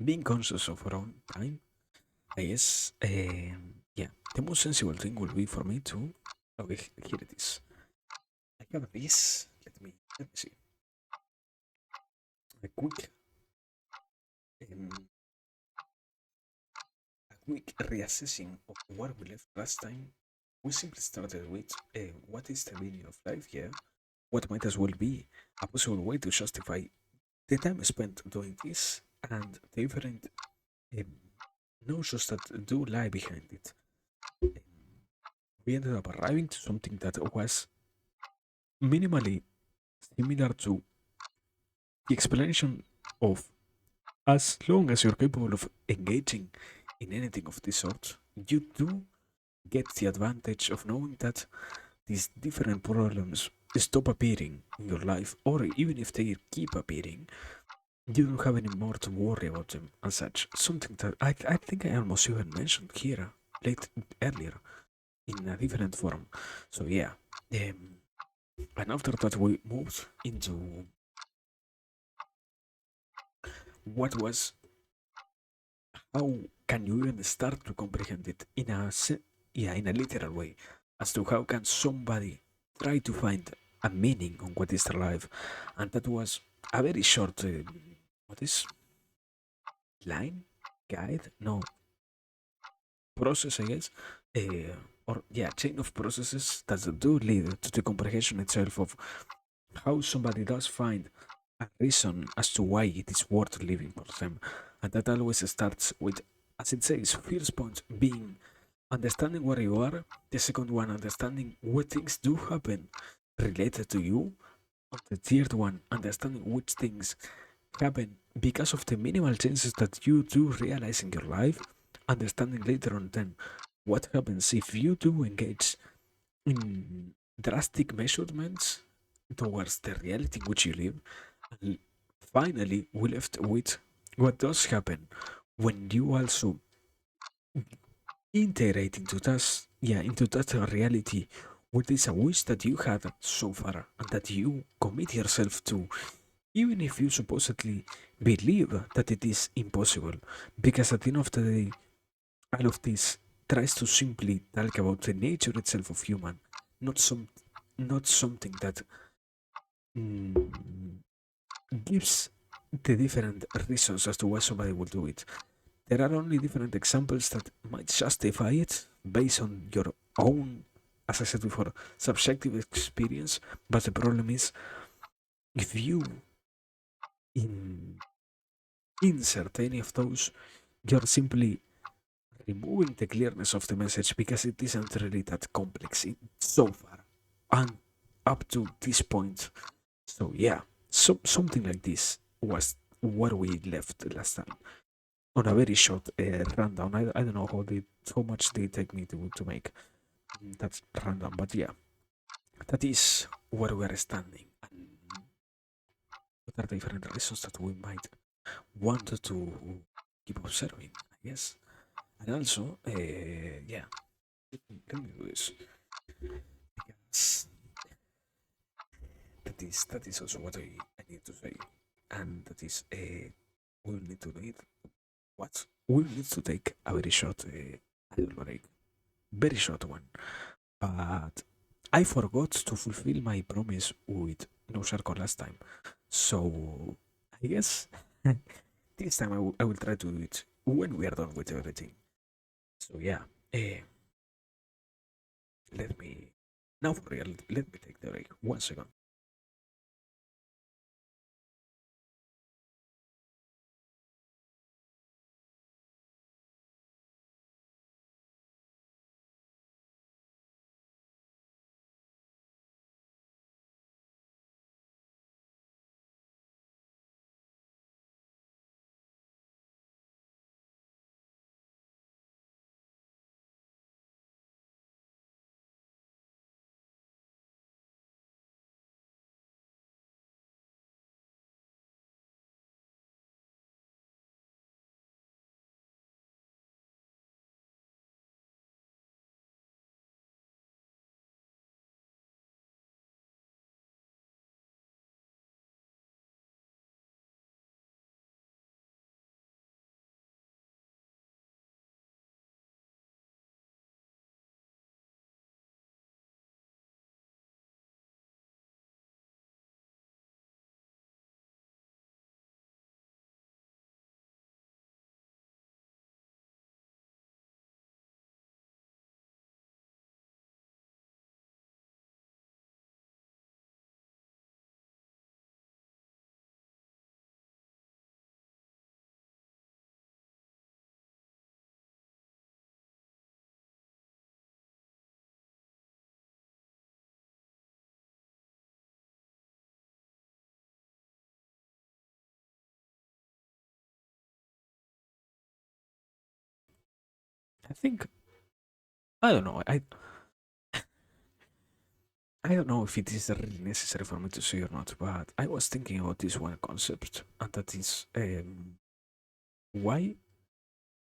Speaker 1: being conscious of our own time, I guess, yeah, the most sensible thing will be for me to. Okay, here it is. I have this. Let me see. A um, quick reassessing of where we left last time. We simply started with what is the meaning of life here? What might as well be a possible way to justify the time spent doing this and the different um, notions that do lie behind it. Um, we ended up arriving to something that was minimally similar to the explanation of as long as you're capable of engaging in anything of this sort, you do get the advantage of knowing that these different problems stop appearing in your life, or even if they keep appearing, you don't have any more to worry about them and such. Something that I think I almost even mentioned here late earlier in a different form. So yeah, um, and after that we moved into what was how can you even start to comprehend it in yeah, in a literal way, as to how can somebody try to find a meaning on what is their life. And that was a very short what is line guide, no, process, I guess, or yeah, chain of processes that do lead to the comprehension itself of how somebody does find a reason as to why it is worth living for them. And that always starts with, as it says, first point being understanding where you are, the second one, understanding what things do happen related to you, and the third one, understanding which things happen because of the minimal changes that you do realize in your life, understanding later on then what happens if you do engage in drastic measurements towards the reality in which you live. And finally, we left with what does happen when you also integrate into that reality what is a wish that you had so far and that you commit yourself to, even if you supposedly believe that it is impossible. Because at the end of the day, all of this tries to simply talk about the nature itself of human, not some, not something that mm, gives the different reasons as to why somebody will do it. There are only different examples that might justify it based on your own, as I said before, subjective experience. But the problem is, if you in, insert any of those, you're simply removing the clearness of the message because it isn't really that complex so far and up to this point. So yeah, something like this was where we left last time on a very short rundown. I don't know how much they take me to make, That's random, but yeah, that is where we are standing. And what are the different reasons that we might want to keep observing, I guess. And also, yeah, let me do this because that is also what I need to say, and that is we will need to do it. What we will need to take a very short idle break, very short one. But I forgot to fulfill my promise with no circle last time, so I guess this time I will try to do it when we are done with everything. So yeah, uh, let me now for real. Let me take the break. 1 second. I think I don't know. I don't know if it is really necessary for me to say or not, but I was thinking about this one concept, and that is why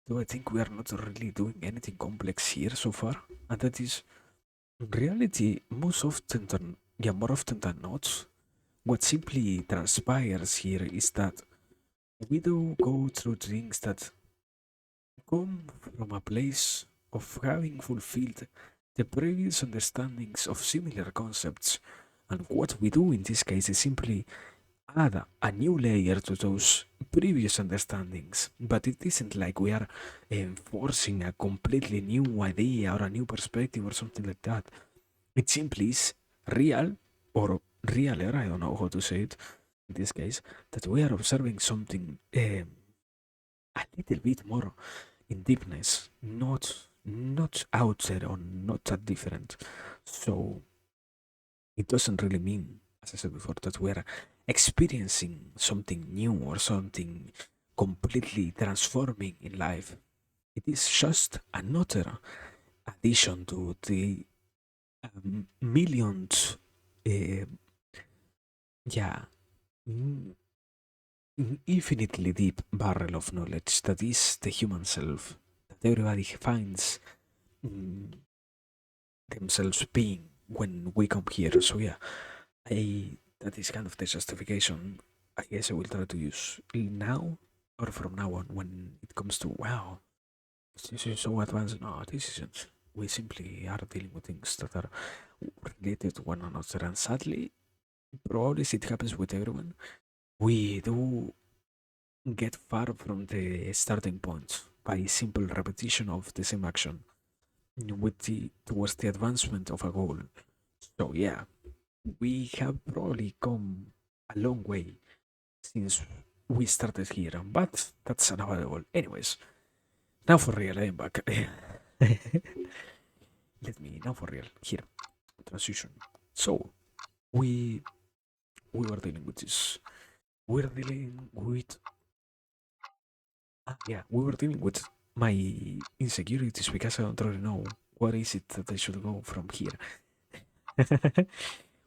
Speaker 1: do I think we are not really doing anything complex here so far? And that is, in reality, most often than yeah, more often than not, what simply transpires here is that we do go through things that come from a place of having fulfilled the previous understandings of similar concepts. And what we do in this case is simply add a new layer to those previous understandings. But it isn't like we are enforcing a completely new idea or a new perspective or something like that. It simply is real or realer, I don't know how to say it in this case, that we are observing something a little bit more in deepness, not out there or not that different. So it doesn't really mean, as I said before, that we're experiencing something new or something completely transforming in life. It is just another addition to the millions, uh, yeah, mm, infinitely deep barrel of knowledge that is the human self, that everybody finds mm, themselves being when we come here. So yeah, I that is kind of the justification I guess I will try to use now or from now on when it comes to wow, this is so advanced. No, this isn't. We simply are dealing with things that are related to one another, and sadly, probably as it happens with everyone, we do get far from the starting point by simple repetition of the same action with the towards the advancement of a goal. So yeah, we have probably come a long way since we started here, but that's unavoidable. Anyways, now for real, I'm back. Let me now for real here transition. So we we were dealing with this. We're dealing with yeah, we were dealing with my insecurities because I don't really know what is it that I should go from here?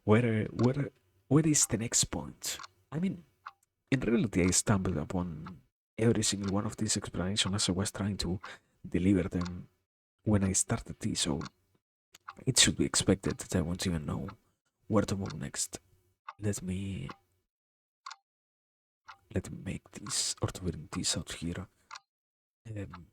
Speaker 1: Where is the next point? I mean, in reality, I stumbled upon every single one of these explanations as I was trying to deliver them when I started this, so it should be expected that I won't even know where to move next. Let me let me make this or to bring this out here. Um,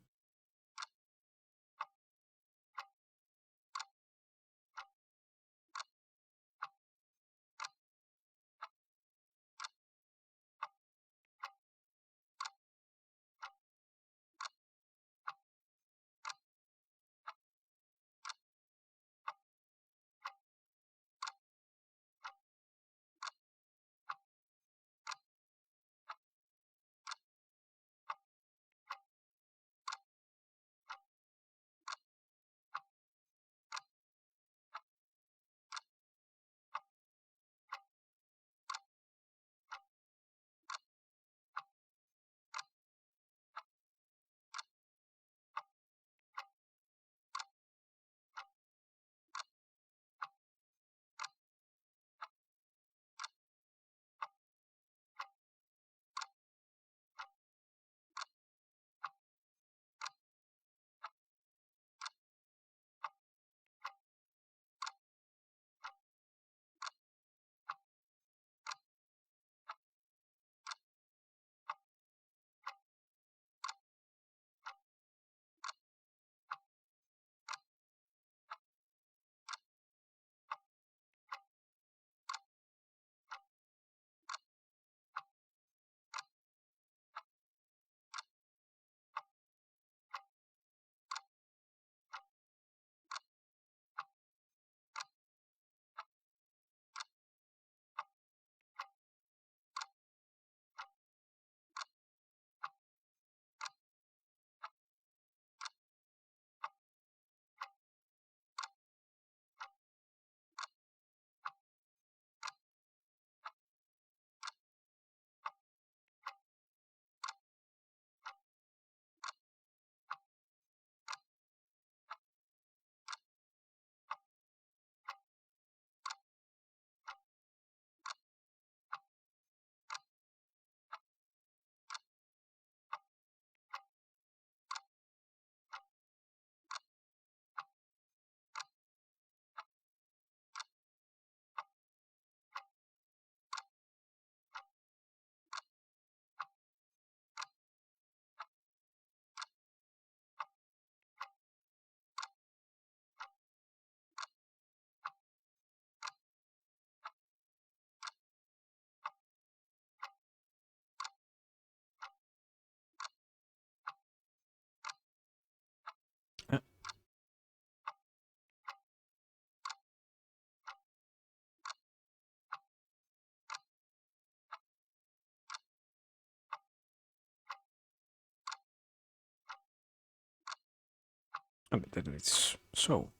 Speaker 1: uh, that it's so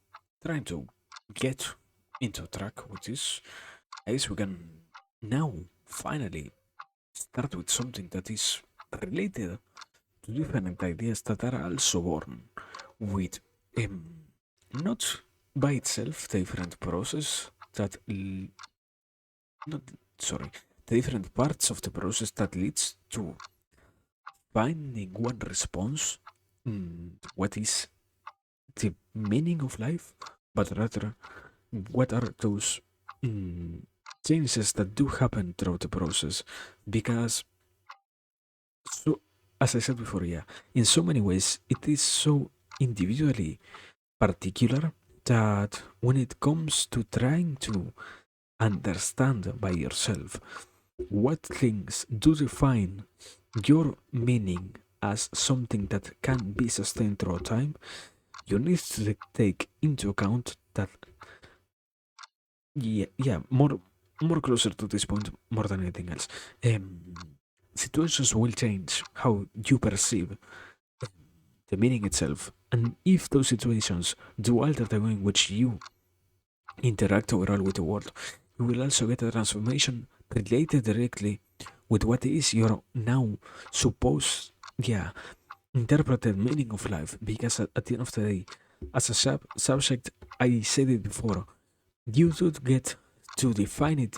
Speaker 1: trying to get into track with this. I guess we can now finally start with something that is related to different ideas that are also born with um, not by itself the different process that not sorry the different parts of the process that leads to finding one response, what is the meaning of life, but rather what are those mm, changes that do happen throughout the process. Because, so, as I said before, yeah, in so many ways, it is so individually particular that when it comes to trying to understand by yourself what things do define your meaning as something that can be sustained through time, you need to take into account that, yeah, more closer to this point more than anything else. Um, Situations will change how you perceive the meaning itself, and if those situations do alter the way in which you interact overall with the world, you will also get a transformation related directly with what is your now supposed, yeah, interpreted meaning of life. Because at the end of the day, As a subject, I said it before, you do get to define it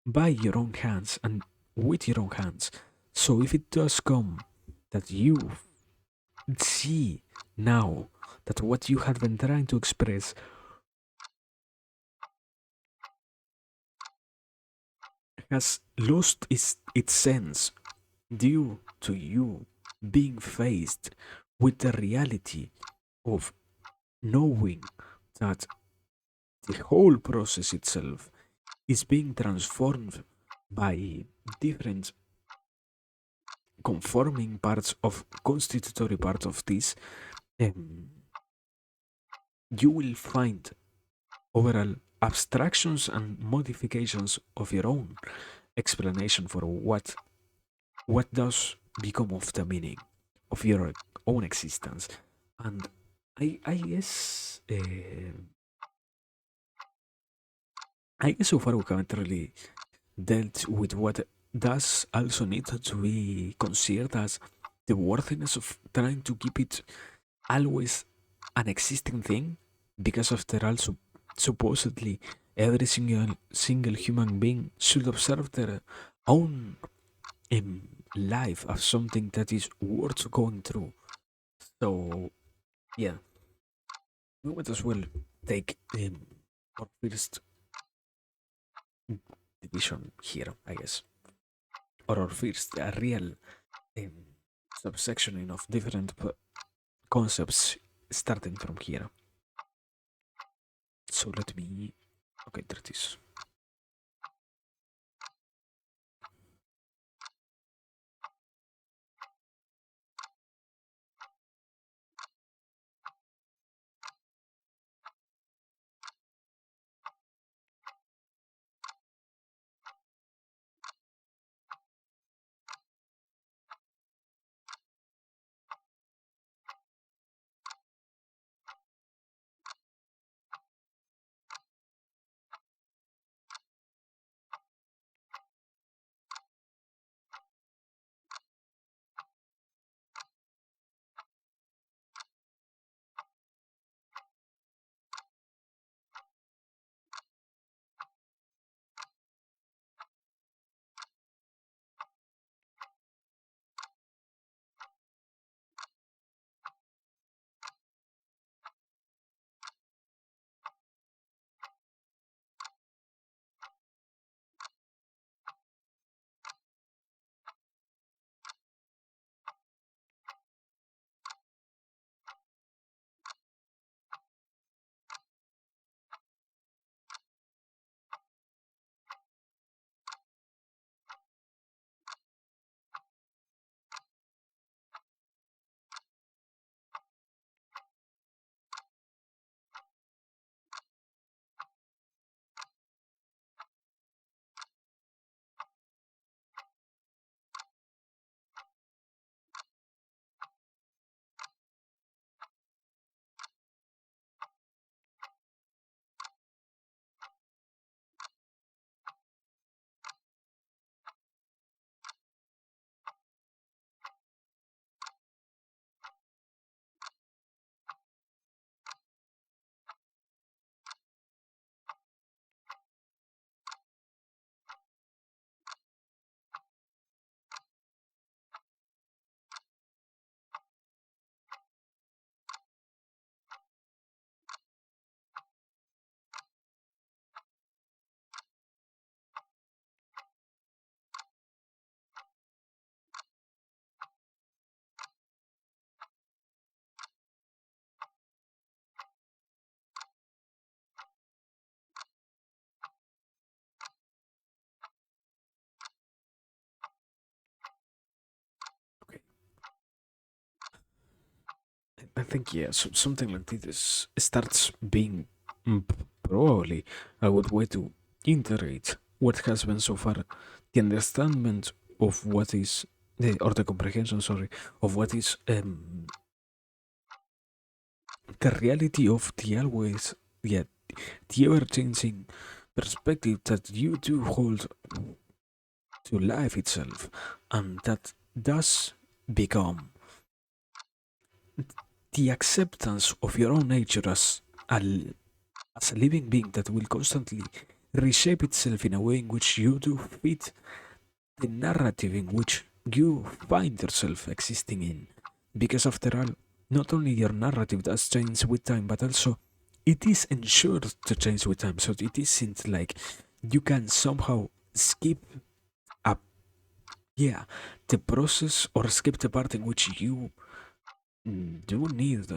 Speaker 1: by your own hands and with your own hands. So if it does come that you see now that what you have been trying to express has lost its sense due to you being faced with the reality of knowing that the whole process itself is being transformed by different conforming parts of constitutory parts of this, um, you will find overall abstractions and modifications of your own explanation for what does become of the meaning of your own existence. And I guess I guess so far we haven't really dealt with what does also need to be considered as the worthiness of trying to keep it always an existing thing, because after all, supposedly every single human being should observe their own life as something that is worth going through. So yeah, we might as well take our first division here, I guess, or our first real um, subsectioning of different concepts starting from here. So let me. Okay, there it is. Okay, I think yeah, something like this starts being probably a good way to integrate what has been so far the understanding of what is the or the comprehension, sorry, of what is the reality of the always, yeah, the ever changing perspective that you do hold to life itself, and that does become the acceptance of your own nature as a living being that will constantly reshape itself in a way in which you do fit the narrative in which you find yourself existing in. Because after all, not only your narrative does change with time, but also it is ensured to change with time. So it isn't like you can somehow skip a yeah the process or skip the part in which you do need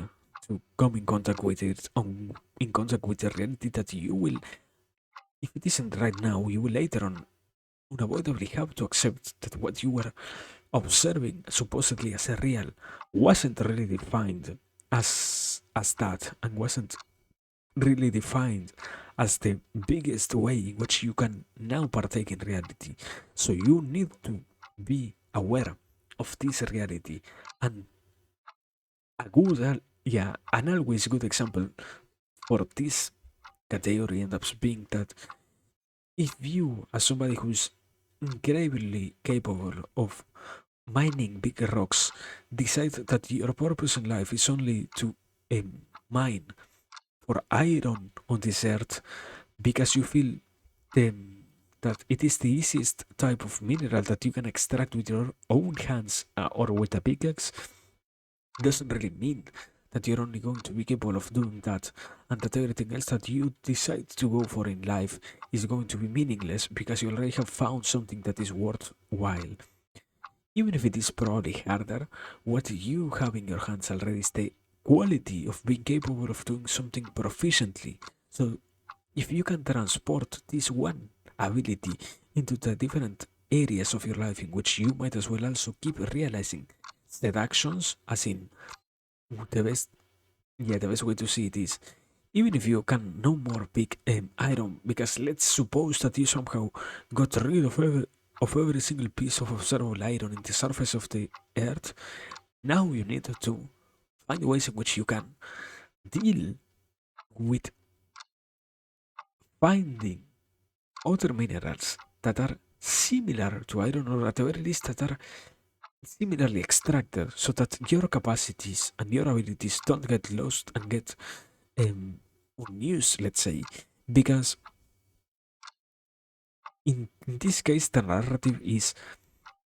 Speaker 1: to come in contact with it in contact with the reality that you will, if it isn't right now, you will later on unavoidably have to accept that what you were observing supposedly as a real wasn't really defined as that, and wasn't really defined as the biggest way in which you can now partake in reality. So you need to be aware of this reality. And a good yeah, an always good example for this category ends up being that if you, as somebody who's incredibly capable of mining big rocks, decide that your purpose in life is only to mine for iron on this earth because you feel that it is the easiest type of mineral that you can extract with your own hands or with a pickaxe, doesn't really mean that you're only going to be capable of doing that, and that everything else that you decide to go for in life is going to be meaningless because you already have found something that is worthwhile. Even if it is probably harder, what you have in your hands already is the quality of being capable of doing something proficiently. So, if you can transport this one ability into the different areas of your life in which you might as well also keep realizing said actions, as in the best, yeah, the best way to see it is even if you can no more pick iron, because let's suppose that you somehow got rid of every single piece of observable iron in the surface of the earth, now you need to find ways in which you can deal with finding other minerals that are similar to iron, or at the very least that are similarly extracted, so that your capacities and your abilities don't get lost and get unused, let's say. Because in this case, the narrative is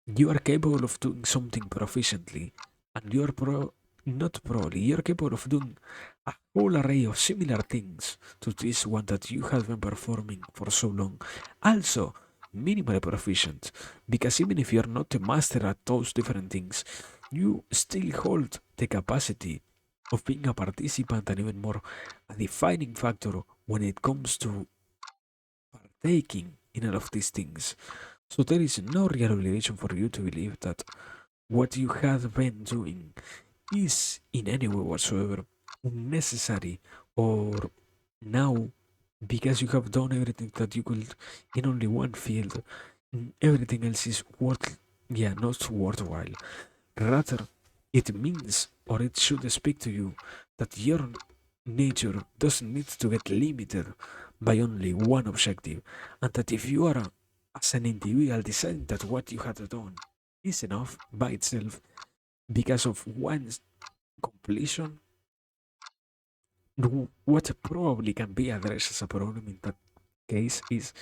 Speaker 1: you are capable of doing something proficiently, and you are not probably, you're capable of doing a whole array of similar things to this one that you have been performing for so long. Also, minimally proficient, because even if you're not a master at those different things, you still hold the capacity of being a participant, and even more a defining factor when it comes to partaking in all of these things. So there is no real obligation for you to believe that what you have been doing is in any way whatsoever unnecessary, or now because you have done everything that you could in only one field, everything else is not worthwhile. Rather, it means, or it should speak to you, that your nature doesn't need to get limited by only one objective, and that if you are, as an individual, deciding that what you have done is enough by itself because of one's completion, what probably can be addressed as a problem in that case is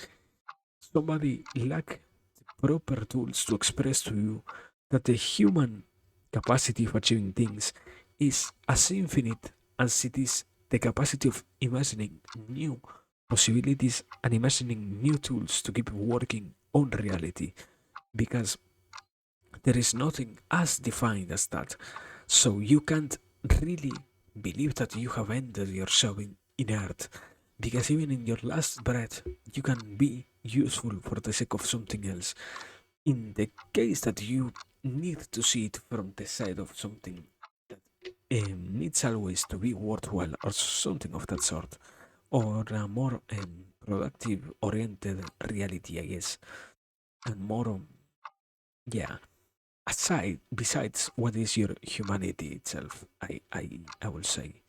Speaker 1: somebody lack the proper tools to express to you that the human capacity of achieving things is as infinite as it is the capacity of imagining new possibilities and imagining new tools to keep working on reality, because there is nothing as defined as that. So you can't really believe that you have ended yourself in earth, because even in your last breath, you can be useful for the sake of something else. In the case that you need to see it from the side of something that needs always to be worthwhile, or something of that sort, or a more productive oriented reality, I guess, and more, yeah, aside besides what is your humanity itself, I will say.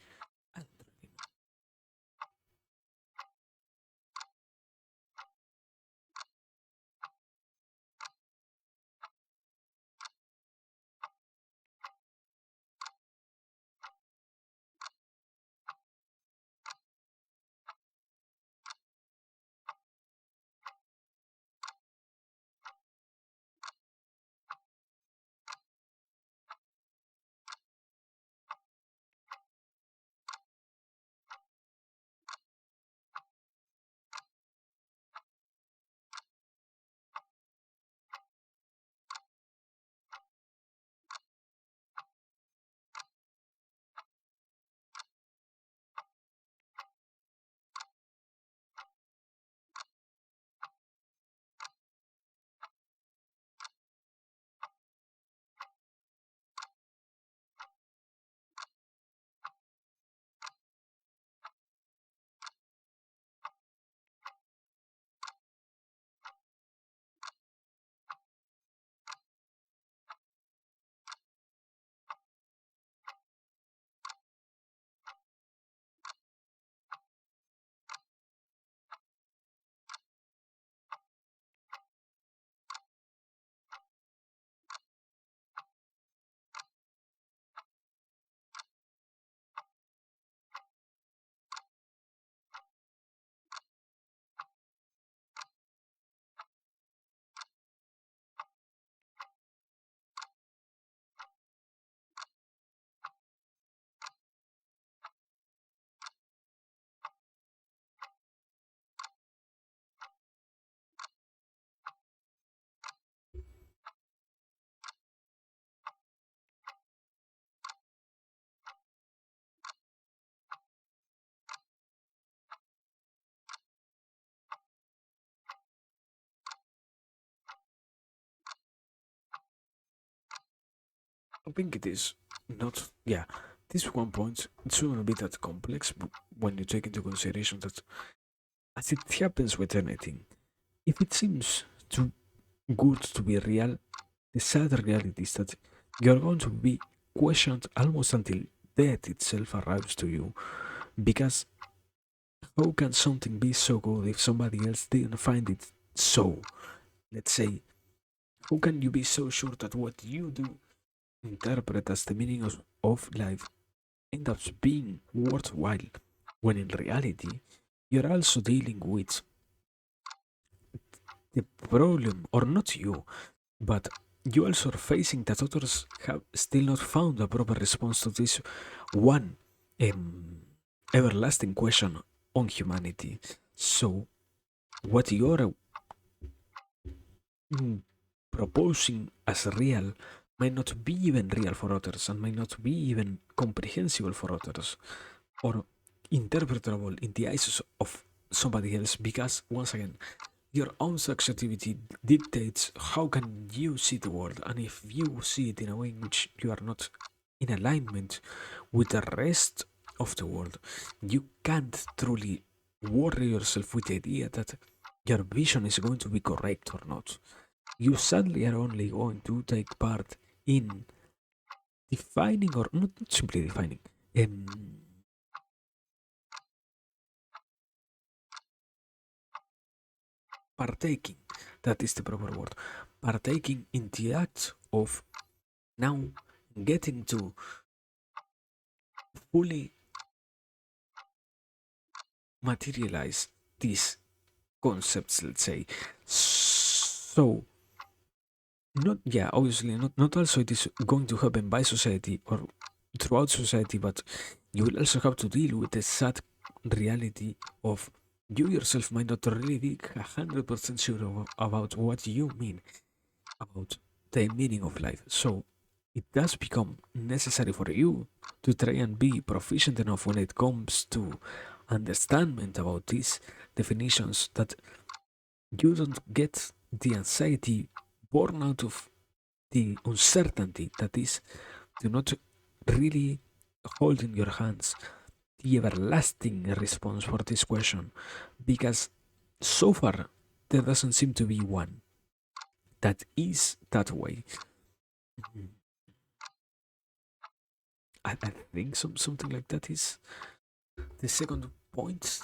Speaker 1: I think it is not. Yeah, this one point it shouldn't be that complex when you take into consideration that, as it happens with anything, if it seems too good to be real, the sad reality is that you're going to be questioned almost until death itself arrives to you. Because how can something be so good if somebody else didn't find it so? Let's say, how can you be so sure that what you do interpret as the meaning of life ends up being worthwhile when in reality you're also dealing with the problem, or not you, but you also are facing that others have still not found a proper response to this one um, everlasting question on humanity. So, what you're mm, proposing as real might not be even real for others and might not be even comprehensible for others or interpretable in the eyes of somebody else, because once again your own subjectivity dictates how can you see the world, and if you see it in a way in which you are not in alignment with the rest of the world, you can't truly worry yourself with the idea that your vision is going to be correct or not. You sadly are only going to take part in defining, or not simply defining, um, partaking, that is the proper word, partaking in the act of now getting to fully materialize these concepts, let's say. So, not, yeah, obviously, not also it is going to happen by society or throughout society, but you will also have to deal with the sad reality of you yourself might not really be 100% sure about what you mean about the meaning of life. So it does become necessary for you to try and be proficient enough when it comes to understanding about these definitions, that you don't get the anxiety born out of the uncertainty that is to not really hold in your hands the everlasting response for this question, because so far there doesn't seem to be one that is that way. Mhm. I think something like that is the second point.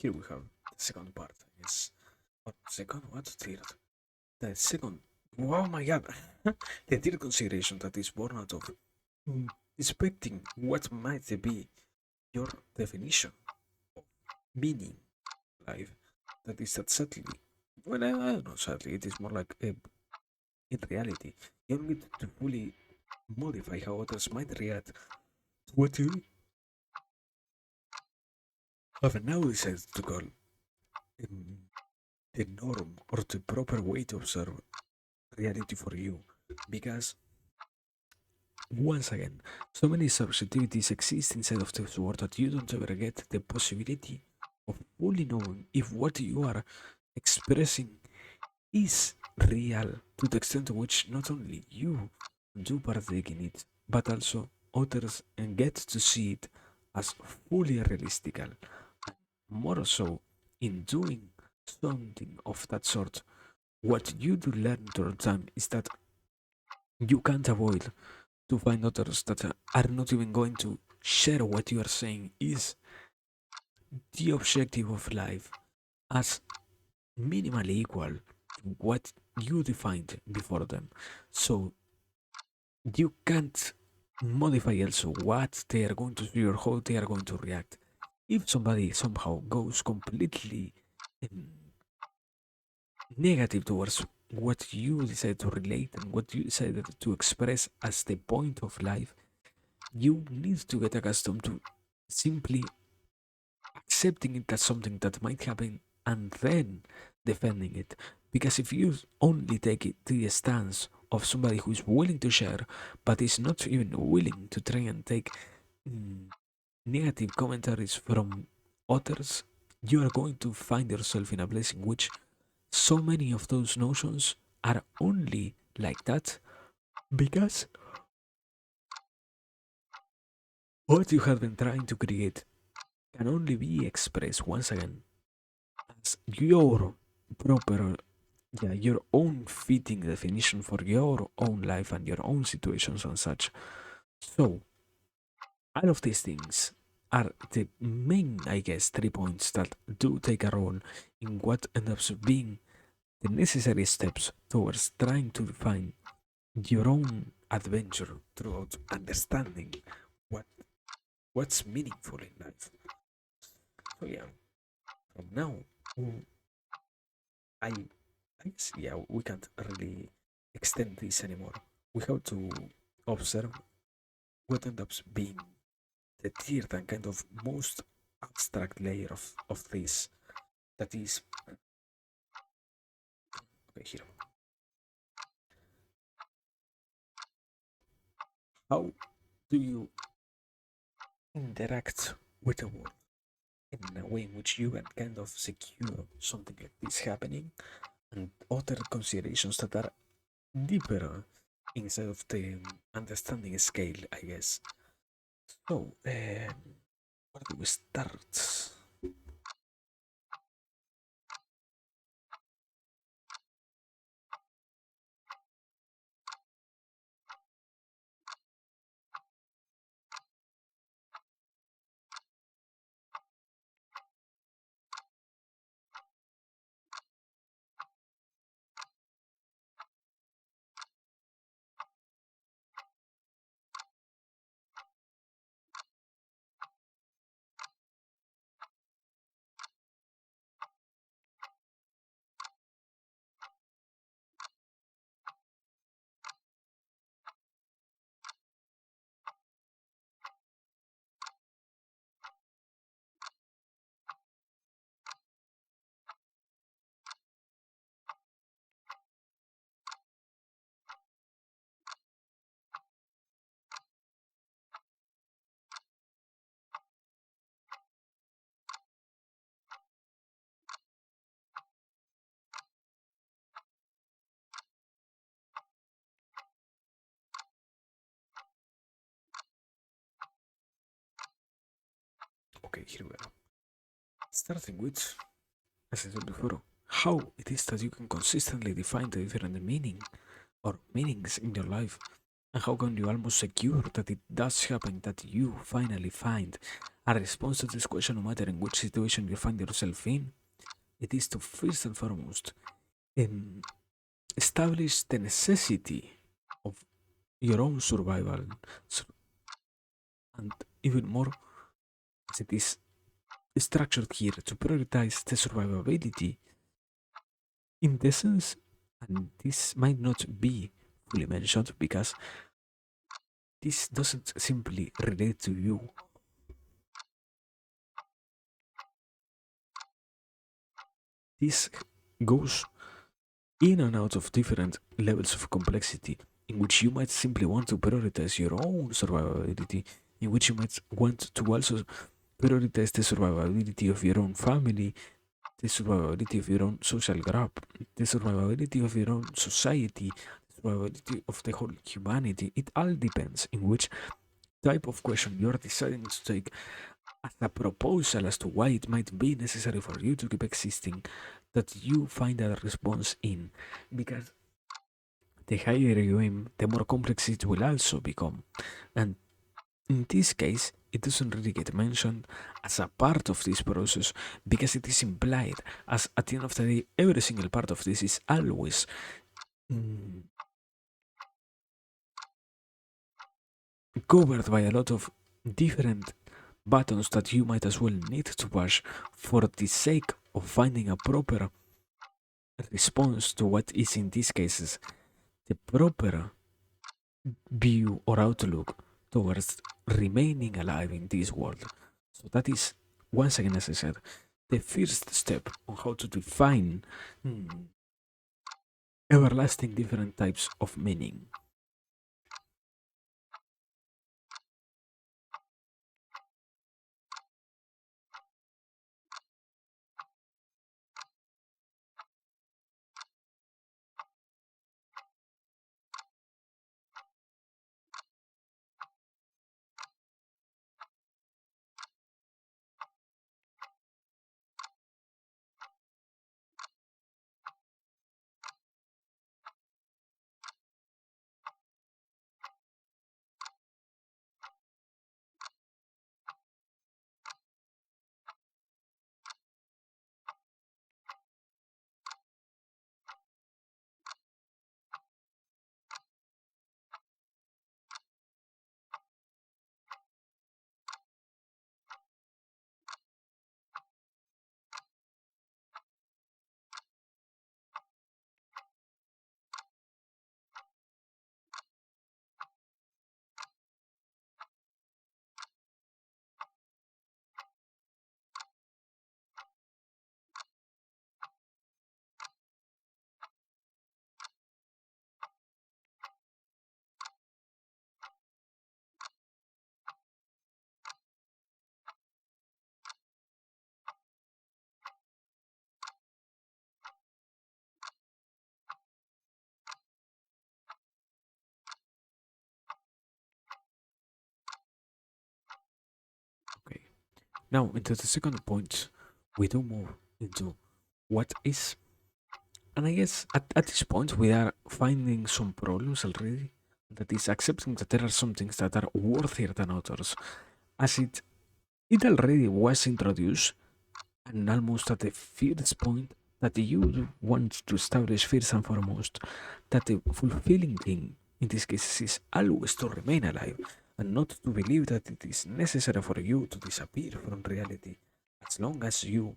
Speaker 1: here we have the second part, I guess. What second? What third? The second. Oh my god! The third consideration that is born out of expecting what might be your definition of meaning life. That is that sadly, well, I don't know, sadly, it is more like in reality, you don't get to fully modify how others might react to what you have now decided to call um, the norm or the proper way to observe reality for you. Because, once again, so many subjectivities exist inside of this world that you don't ever get the possibility of fully knowing if what you are expressing is real to the extent to which not only you do partake in it, but also others and get to see it as fully realistic. More so, in doing something of that sort, what you do learn through time is that you can't avoid to find others that are not even going to share what you are saying is the objective of life as minimally equal to what you defined before them. So you can't modify also what they are going to do or how they are going to react. If somebody somehow goes completely um, negative towards what you decide to relate and what you decided to express as the point of life, you need to get accustomed to simply accepting it as something that might happen and then defending it. Because if you only take it to the stance of somebody who is willing to share but is not even willing to try and take mm, negative commentaries from others, you are going to find yourself in a place in which so many of those notions are only like that because what you have been trying to create can only be expressed once again as your proper, yeah, your own fitting definition for your own life and your own situations and such. So, all of these things are the main, I guess, 3 points that do take a role in what ends up being the necessary steps towards trying to define your own adventure throughout understanding what what's meaningful in life. So yeah, from now, mm, I guess yeah, we can't really extend this anymore. We have to observe what ends up being the third and kind of most abstract layer of this. That is, okay, here. How do you interact with the world in a way in which you can kind of secure something like this happening and other considerations that are deeper inside of the understanding scale, I guess. So, where do we start? Okay, here we are. Starting with, as I said before, how it is that you can consistently define the different meaning or meanings in your life, and how can you almost secure that it does happen that you finally find A response to this question, no matter in which situation you find yourself in, it is to first and foremost um, establish the necessity of your own survival, and even more, as it is structured here to prioritize the survivability in the sense, and this might not be fully mentioned because this doesn't simply relate to you. This goes in and out of different levels of complexity, in which you might simply want to prioritize your own survivability, in which you might want to also prioritize the survivability of your own family, the survivability of your own social group, the survivability of your own society, the survivability of the whole humanity. It all depends in which type of question you're deciding to take as a proposal as to why it might be necessary for you to keep existing, that you find a response in. Because the higher you aim, the more complex it will also become. And in this case, it doesn't really get mentioned as a part of this process because it is implied, as at the end of the day, every single part of this is always mm, covered by a lot of different buttons that you might as well need to push for the sake of finding a proper response to what is in these cases the proper view or outlook towards remaining alive in this world. So that is, once again, as I said, the first step on how to define everlasting different types of meaning. Okay. Now, into the second point, we do move into what is. And I guess at this point, we are finding some problems already. That is accepting that there are some things that are worthier than others, as it already was introduced, and almost at the first point that you want to establish first and foremost that the fulfilling thing in this case is always to remain alive and not to believe that it is necessary for you to disappear from reality as long as you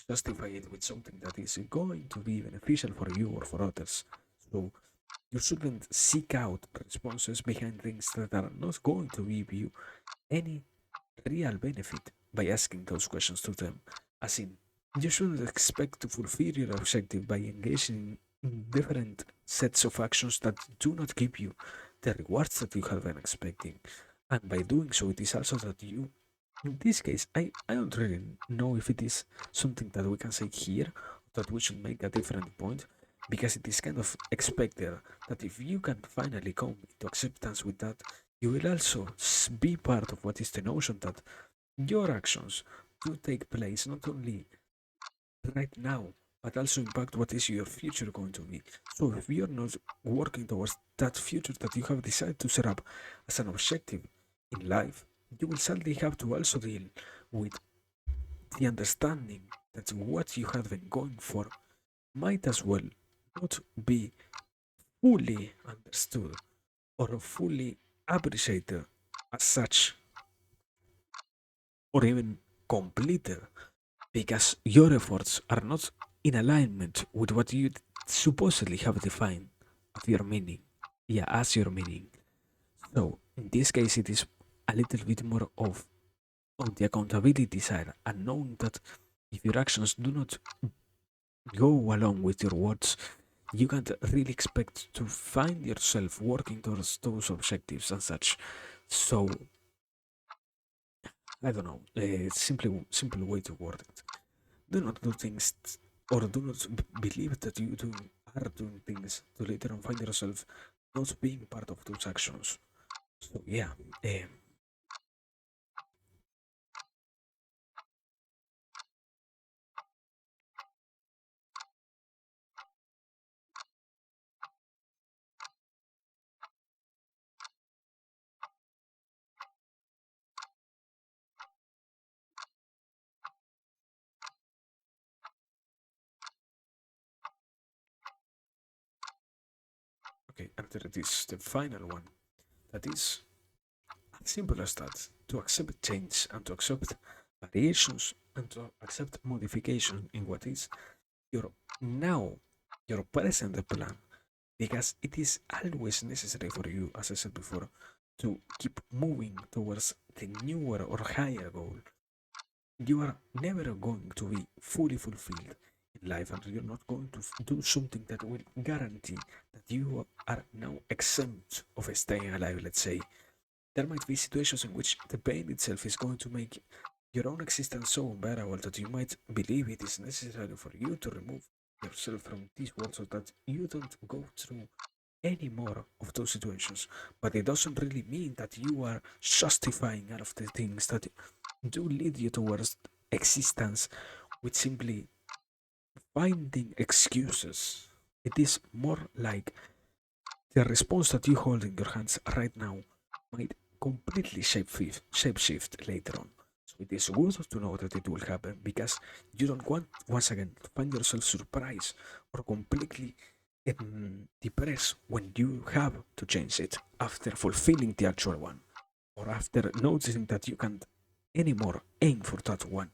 Speaker 1: justify it with something that is going to be beneficial for you or for others. So you shouldn't seek out responses behind things that are not going to give you any real benefit by asking those questions to them. As in, you shouldn't expect to fulfill your objective by engaging in different sets of actions that do not give you the rewards that you have been expecting. And by doing so, it is also that you, in this case, I don't really know if it is something that we can say here, that we should make a different point, because it is kind of expected that if you can finally come into acceptance with that, you will also be part of what is the notion that your actions do take place not only right now, but also impact what is your future going to be. So if you're not working towards that future that you have decided to set up as an objective in life, you will sadly have to also deal with the understanding that what you have been going for might as well not be fully understood or fully appreciated as such, or even completed, because your efforts are not in alignment with what you supposedly have defined of your meaning. Yeah, as your meaning. So in this case, it is a little bit more of on the accountability side, and knowing that if your actions do not go along with your words, you can't really expect to find yourself working towards those objectives and such. So I don't know, simply simple way to word it. Do not do things or do not believe that you do are doing things to later on find yourself not being part of those actions. So yeah, um, okay, and there is the final one. That is as simple as that. To accept change and to accept variations and to accept modification in what is your now, your present plan, because it is always necessary for you, as I said before, to keep moving towards the newer or higher goal. You are never going to be fully fulfilled in life, and you're not going to do something that will guarantee that you are now exempt of staying alive, let's say. There might be situations in which the pain itself is going to make your own existence so unbearable that you might believe it is necessary for you to remove yourself from this world so that you don't go through any more of those situations. But it doesn't really mean that you are justifying all of the things that do lead you towards existence with simply finding excuses. It is more like the response that you hold in your hands right now might completely shape shift later on. So it is good to know that it will happen because you don't want once again to find yourself surprised or completely depressed when you have to change it after fulfilling the actual one or after noticing that you can't anymore aim for that one.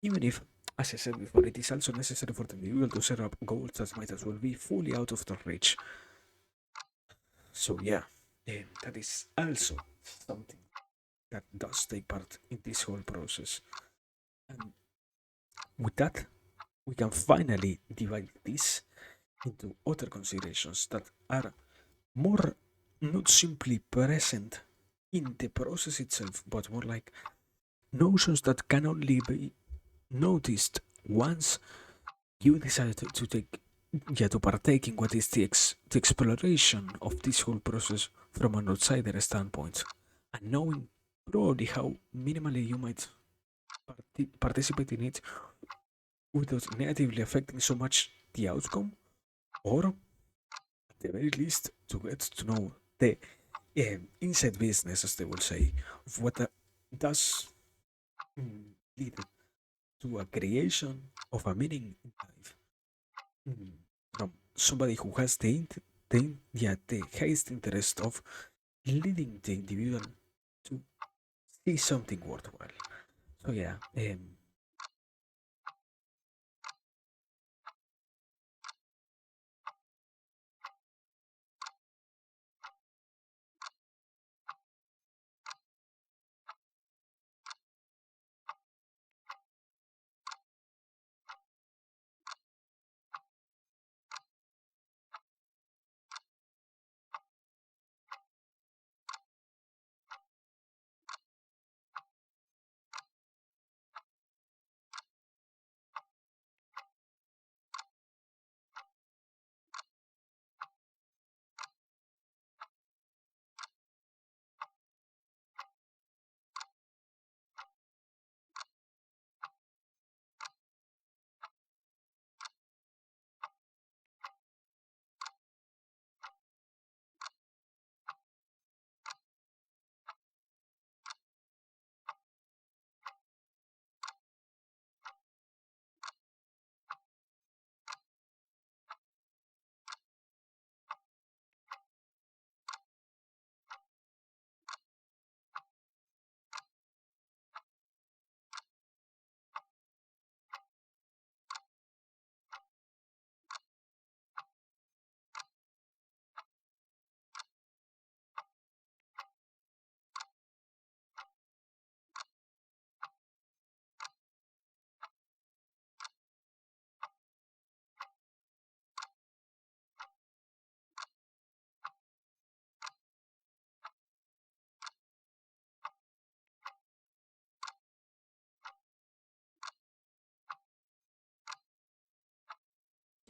Speaker 1: Even if, as I said before, it is also necessary for the individual to set up goals that might as well be fully out of their reach. So yeah, that is also something that does take part in this whole process. And with that, we can finally divide this into other considerations that are more not simply present in the process itself, but more like notions that can only be noticed once you decide to take yeah to partake in what is the exploration of this whole process from an outsider standpoint and knowing probably how minimally you might participate in it without negatively affecting so much the outcome, or at the very least to get to know the inside business, as they will say, of what does lead to a creation of a meaning in life. Mm, from somebody who has the highest interest of leading the individual to see something worthwhile. So yeah,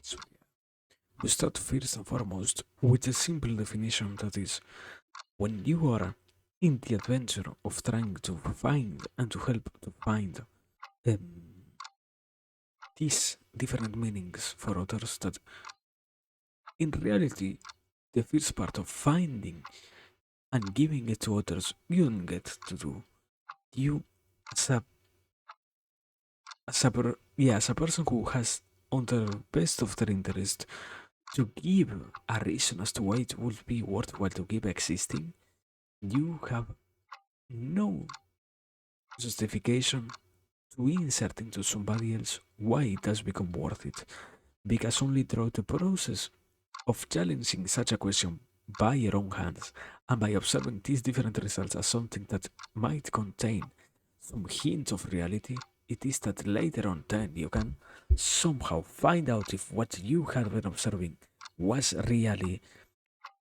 Speaker 1: So we start first and foremost with a simple definition that is when you are in the adventure of trying to find and to help to find um, these different meanings for others that in reality the first part of finding and giving it to others you don't get to do. You as a as a person who has on the best of their interest to give a reason as to why it would be worthwhile to keep existing, you have no justification to insert into somebody else why it has become worth it. Because only through the process of challenging such a question by your own hands and by observing these different results as something that might contain some hint of reality, it is that later on then you can somehow find out if what you had been observing was really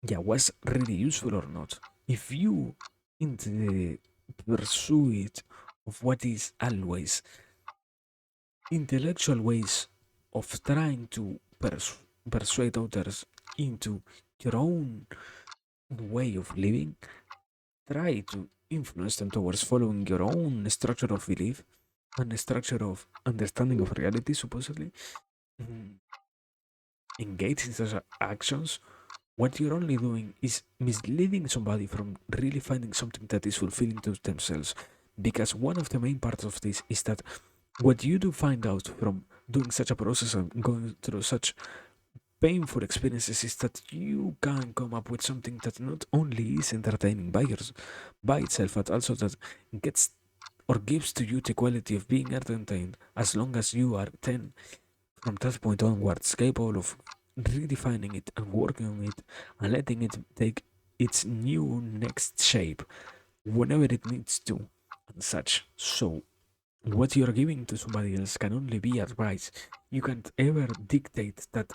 Speaker 1: was really useful or not. If you in the pursuit of what is always intellectual ways of trying to persuade others into your own way of living, try to influence them towards following your own structure of belief and a structure of understanding of reality, supposedly, mm, engage in such actions, what you're only doing is misleading somebody from really finding something that is fulfilling to themselves. Because one of the main parts of this is that what you do find out from doing such a process and going through such painful experiences is that you can come up with something that not only is entertaining by itself, but also that gets or gives to you the quality of being entertained as long as you are then from that point onwards capable of redefining it and working on it and letting it take its new next shape whenever it needs to and such. So what you're giving to somebody else can only be advice. You can't ever dictate that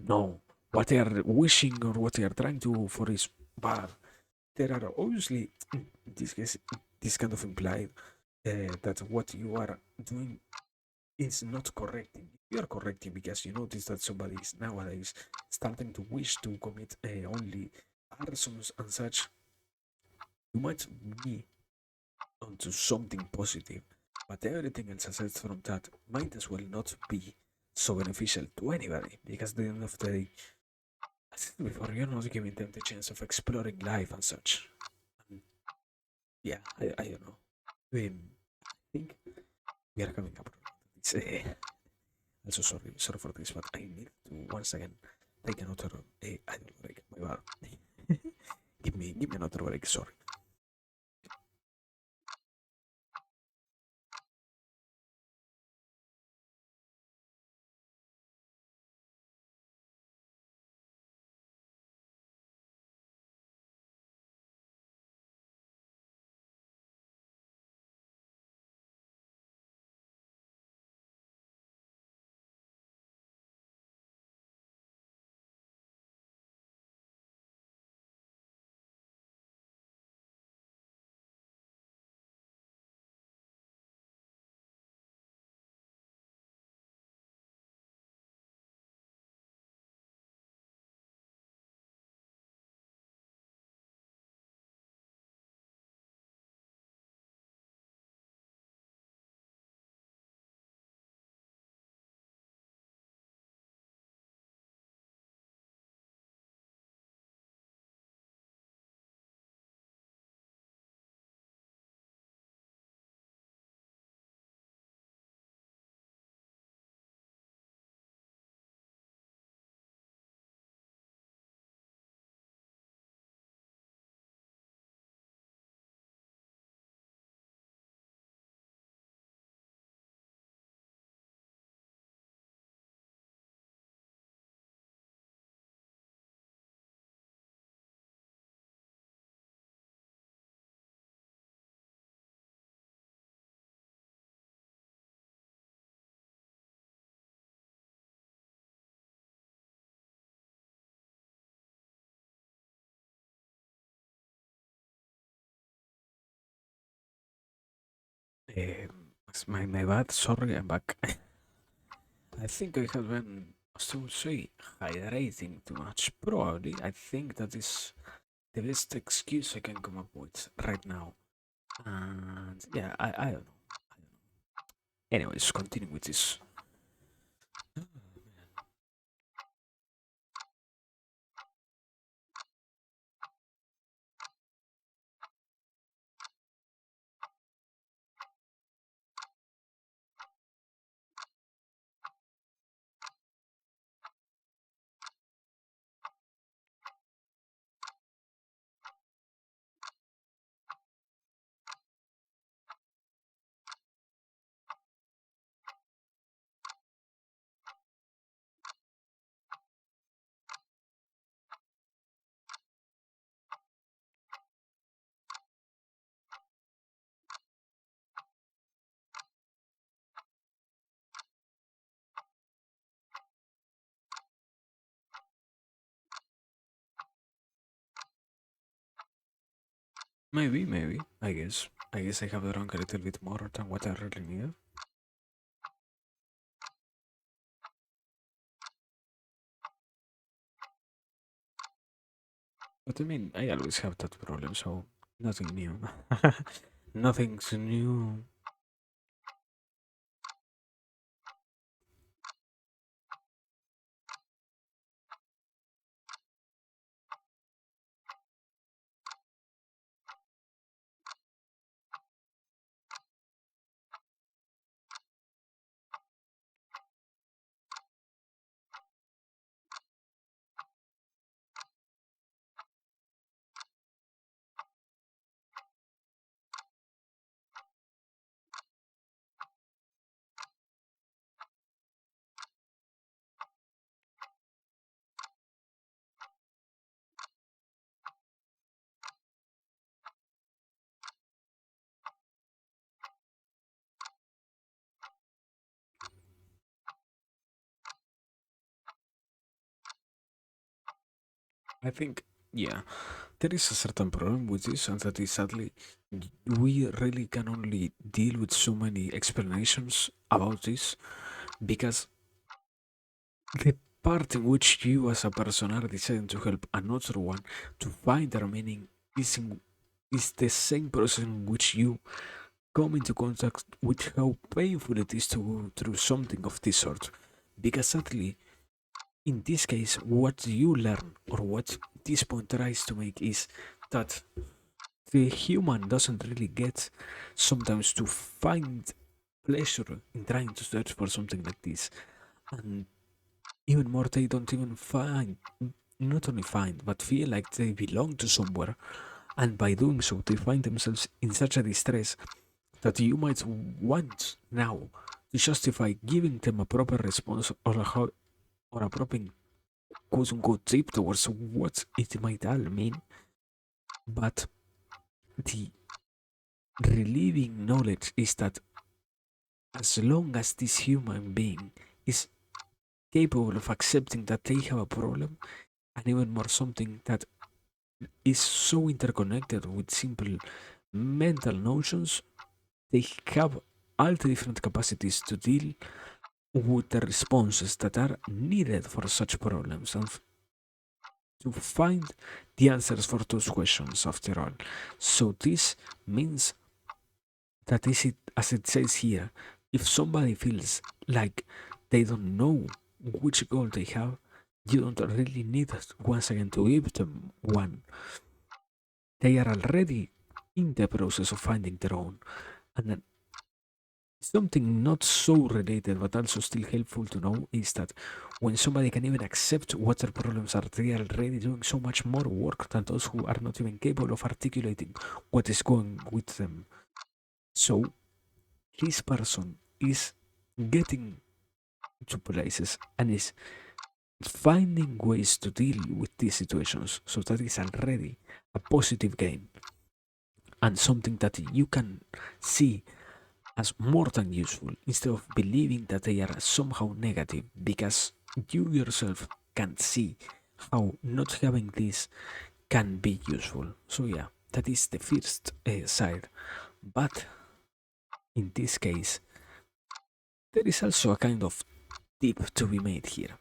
Speaker 1: no, what they are wishing or what they are trying to for is bad. There are obviously this case, this kind of implied that what you are doing is not correcting. You are correcting because you notice that somebody is nowadays starting to wish to commit only arsons and such. You might be onto something positive, but everything else aside from that might as well not be so beneficial to anybody because at the end of the day, as I said before, you're not giving them the chance of exploring life and such. And yeah, I don't know. I think we are coming up. It's also sorry for this, but I need to once again take another idle break. My bad. Give me another break. Sorry. My bad. Sorry, I'm back. I think I have been So say hydrating too much. Probably, I think that is the best excuse I can come up with right now. And yeah, I don't know. Anyways, continue with this. Maybe. I guess. I guess I have drunk a little bit more than what I really need. But I mean, I always have that problem, so nothing new. Nothing's new. I think, yeah, there is a certain problem with this, and that is sadly, we really can only deal with so many explanations about this because the part in which you as a person are deciding to help another one to find their meaning is the same process in which you come into contact with how painful it is to go through something of this sort. Because sadly, in this case, what you learn or what this point tries to make is that the human doesn't really get sometimes to find pleasure in trying to search for something like this. And even more, they don't even find, not only find, but feel like they belong to somewhere. And by doing so, they find themselves in such a distress that you might want now to justify giving them a proper response or a proper quote unquote tip towards what it might all mean. But the relieving knowledge is that as long as this human being is capable of accepting that they have a problem, and even more something that is so interconnected with simple mental notions, they have all the different capacities to deal with the responses that are needed for such problems and to find the answers for those questions after all. So this means that is it as it says here, if somebody feels like they don't know which goal they have, you don't really need once again to give them one. They are already in the process of finding their own. And then something not so related but also still helpful to know is that when somebody can even accept what their problems are, they are already doing so much more work than those who are not even capable of articulating what is going with them. So this person is getting to places and is finding ways to deal with these situations. So that is already a positive gain and something that you can see as more than useful instead of believing that they are somehow negative because you yourself can see how not having this can be useful. So, yeah, that is the first side. But in this case, there is also a kind of tip to be made here.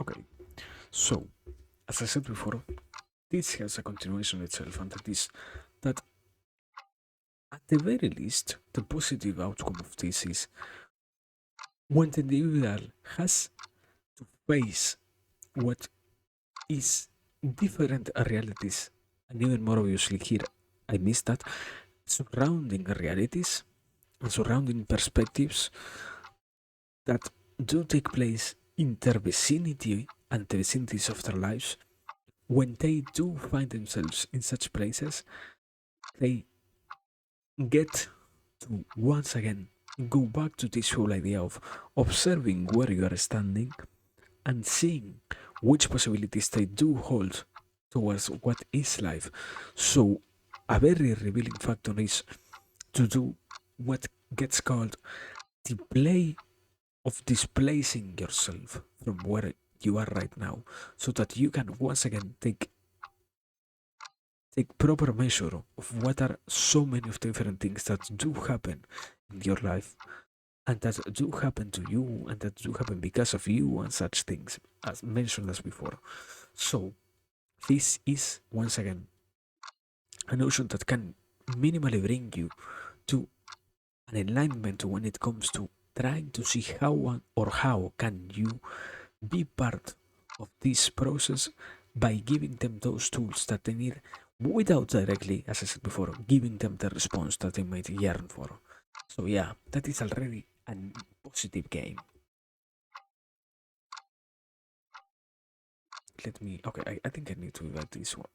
Speaker 1: Okay, so as I said before, this has a continuation itself, and that is that at the very least, the positive outcome of this is when the individual has to face what is different realities, and even more obviously here, I miss that surrounding realities and surrounding perspectives that do take place in their vicinity and the vicinities of their lives. When they do find themselves in such places, they get to once again go back to this whole idea of observing where you are standing and seeing which possibilities they do hold towards what is life. So, a very revealing factor is to do what gets called the play of displacing yourself from where you are right now, so that you can once again take proper measure of what are so many of the different things that do happen in your life and that do happen to you and that do happen because of you and such things as mentioned as before. So this is once again a notion that can minimally bring you to an enlightenment when it comes to trying to see how one or how can you be part of this process by giving them those tools that they need without directly, as I said before, giving them the response that they might yearn for. So yeah, that is already a positive game. Let me. Okay, I think I need to invite this one.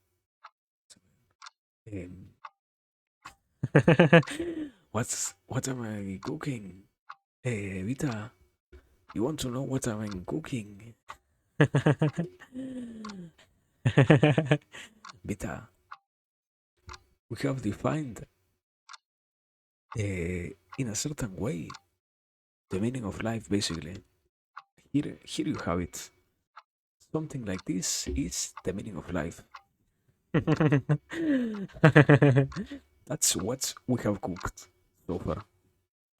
Speaker 1: Um, what am I cooking? Vita, you want to know what am I cooking? Vita, we have defined in a certain way the meaning of life. Basically, here you have it. Something like this is the meaning of life. That's what we have cooked so far.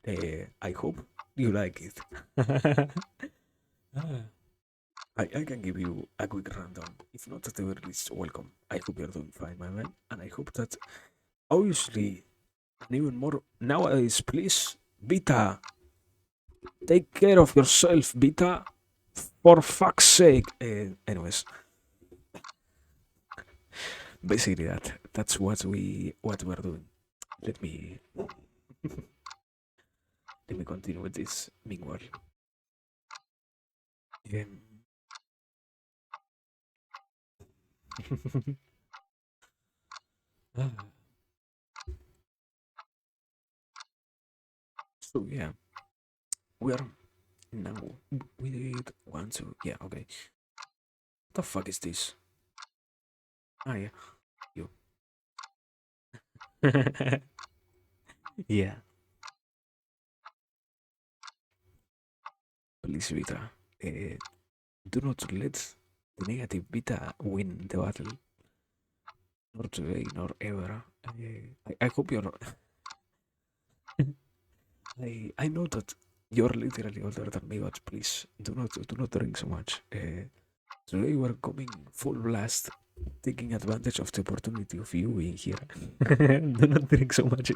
Speaker 1: I hope you like it. I can give you a quick rundown. If not at the very least, welcome. I hope you're doing fine, my man. And I hope that, obviously, and even more nowadays, please, Vita, take care of yourself, Vita. For fuck's sake. Anyways, basically that's what we're doing. Let me let me continue with this meanwhile. Um, so yeah, we are now. We did one, two. Yeah, okay. What the fuck is this? Ah, yeah, you. Yeah, please, Vita. Do not let the negative Vita win the battle. Nor today, nor ever. I hope you're. I know that you're literally older than me, but please do not drink so much. Today we're coming full blast, taking advantage of the opportunity of you being here. Do not drink so much.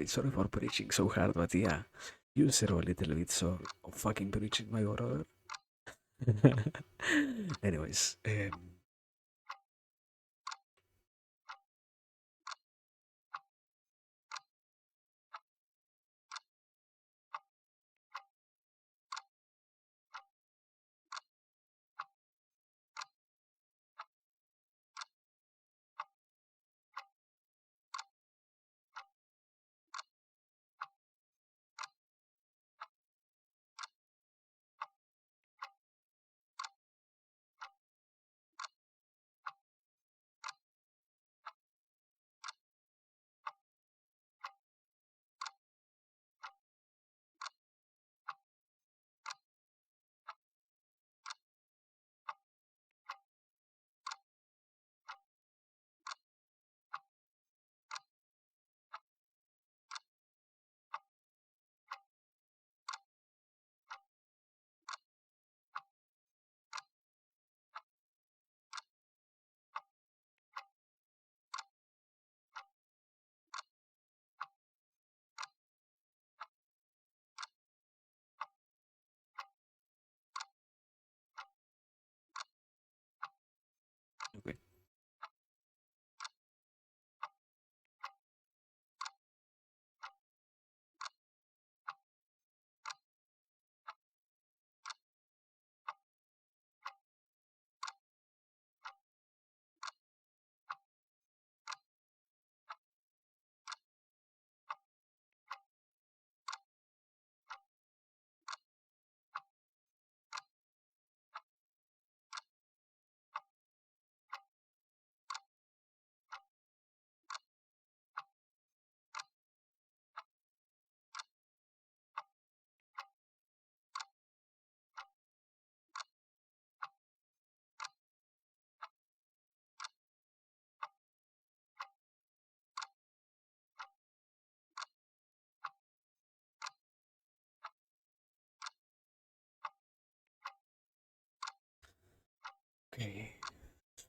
Speaker 1: Sorry for preaching so hard, but yeah, you said a little bit so of fucking preaching, my brother. Anyways,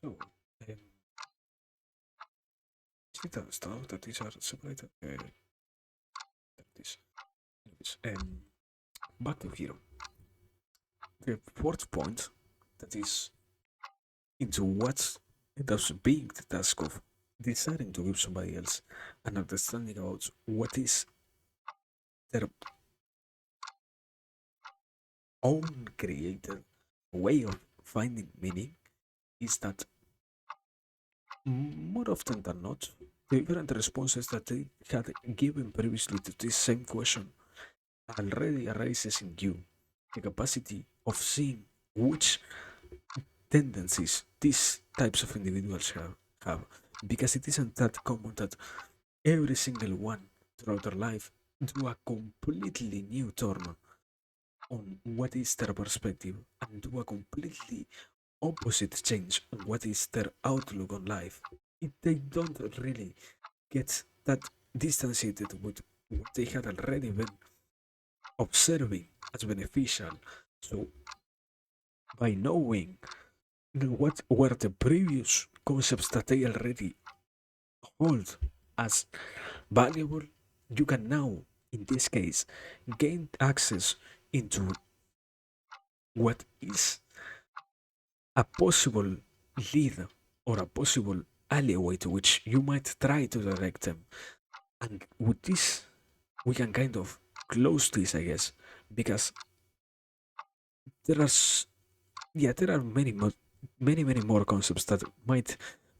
Speaker 1: So, see the stuff that these are separated. That is, back to hero. The fourth point that is into what it ends up being the task of deciding to give somebody else an understanding about what is their own created way of finding meaning is that more often than not, the different responses that they had given previously to this same question already arises in you the capacity of seeing which tendencies these types of individuals have because it isn't that common that every single one throughout their life do a completely new turn on what is their perspective and do a completely opposite change on what is their outlook on life. If they don't really get that distanciated with what they had already been observing as beneficial. So by knowing what were the previous concepts that they already hold as valuable, you can now, in this case, gain access into what is a possible lead or a possible alleyway to which you might try to direct them. And with this, we can kind of close this, I guess, because there are, yeah, there are many more concepts that might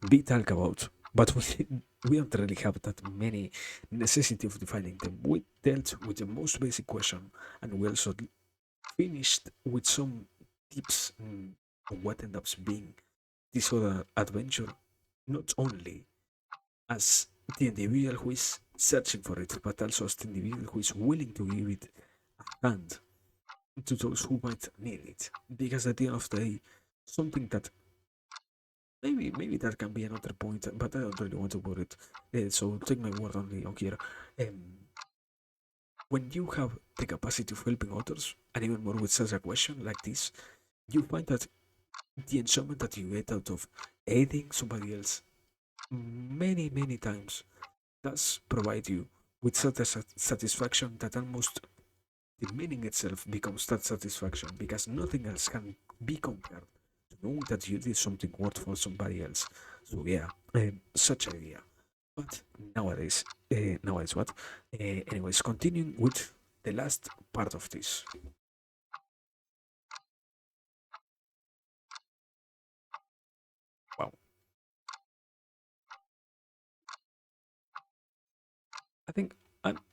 Speaker 1: be talked about, but we don't really have that many necessity of defining them. We dealt with the most basic question, and we also finished with some tips on what ends up being this other adventure, not only as the individual who is searching for it, but also as the individual who is willing to give it a hand to those who might need it. Because at the end of the day, something that maybe that can be another point, but I don't really want to put it. So take my word only on here. Um, when you have the capacity of helping others, and even more with such a question like this, you find that the enjoyment that you get out of aiding somebody else many times does provide you with such a satisfaction that almost the meaning itself becomes that satisfaction because nothing else can be compared to knowing that you did something worth for somebody else. So yeah, such idea. But nowadays what? Anyways, continuing with the last part of this. Wow, I think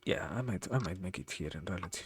Speaker 1: yeah, I might make it here in reality.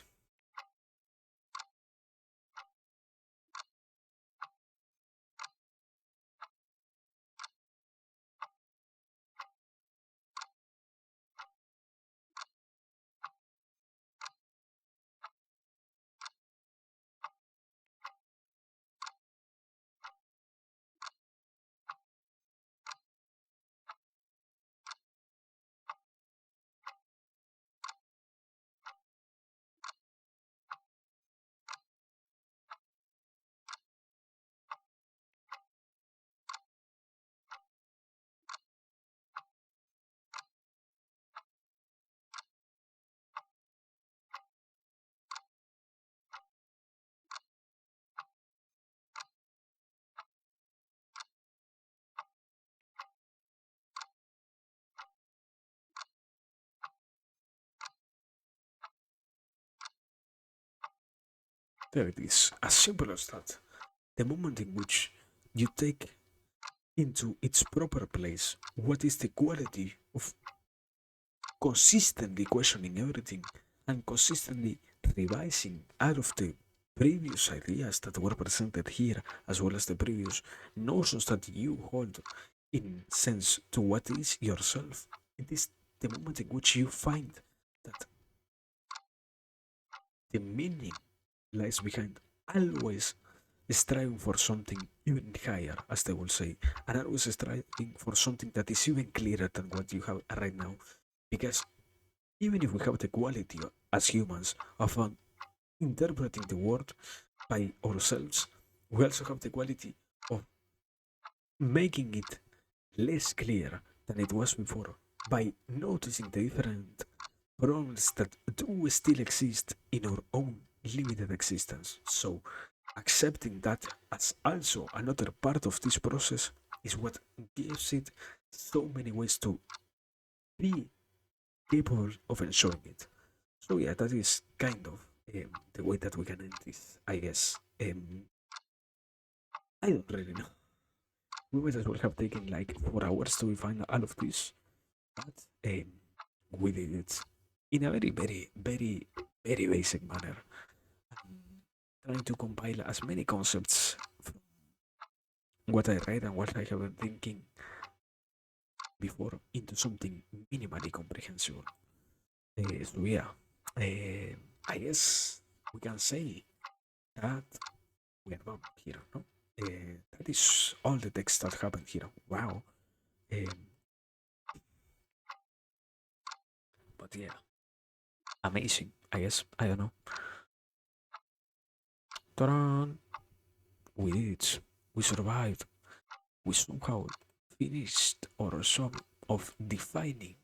Speaker 1: There it is, as simple as that. The moment in which you take into its proper place what is the quality of consistently questioning everything and consistently revising out of the previous ideas that were presented here as well as the previous notions that you hold in sense to what is yourself. It is the moment in which you find that the meaning lies behind always striving for something even higher, as they will say, and always striving for something that is even clearer than what you have right now. Because even if we have the quality as humans of interpreting the world by ourselves, we also have the quality of making it less clear than it was before by noticing the different problems that do still exist in our own limited existence. So, accepting that as also another part of this process is what gives it so many ways to be capable of enjoying it. So, yeah, that is kind of the way that we can end this, I guess. I don't really know. We might as well have taken like 4 hours to find all of this, but we did it in a very, very, very, very basic manner. Trying to compile as many concepts from what I read and what I have been thinking before into something minimally comprehensible. So yeah, I guess we can say that we are done here, no? That is all the text that happened here. Wow. Um, but yeah, amazing. I guess I don't know. Ta-da! We did it. We survived. We somehow finished our sum of defining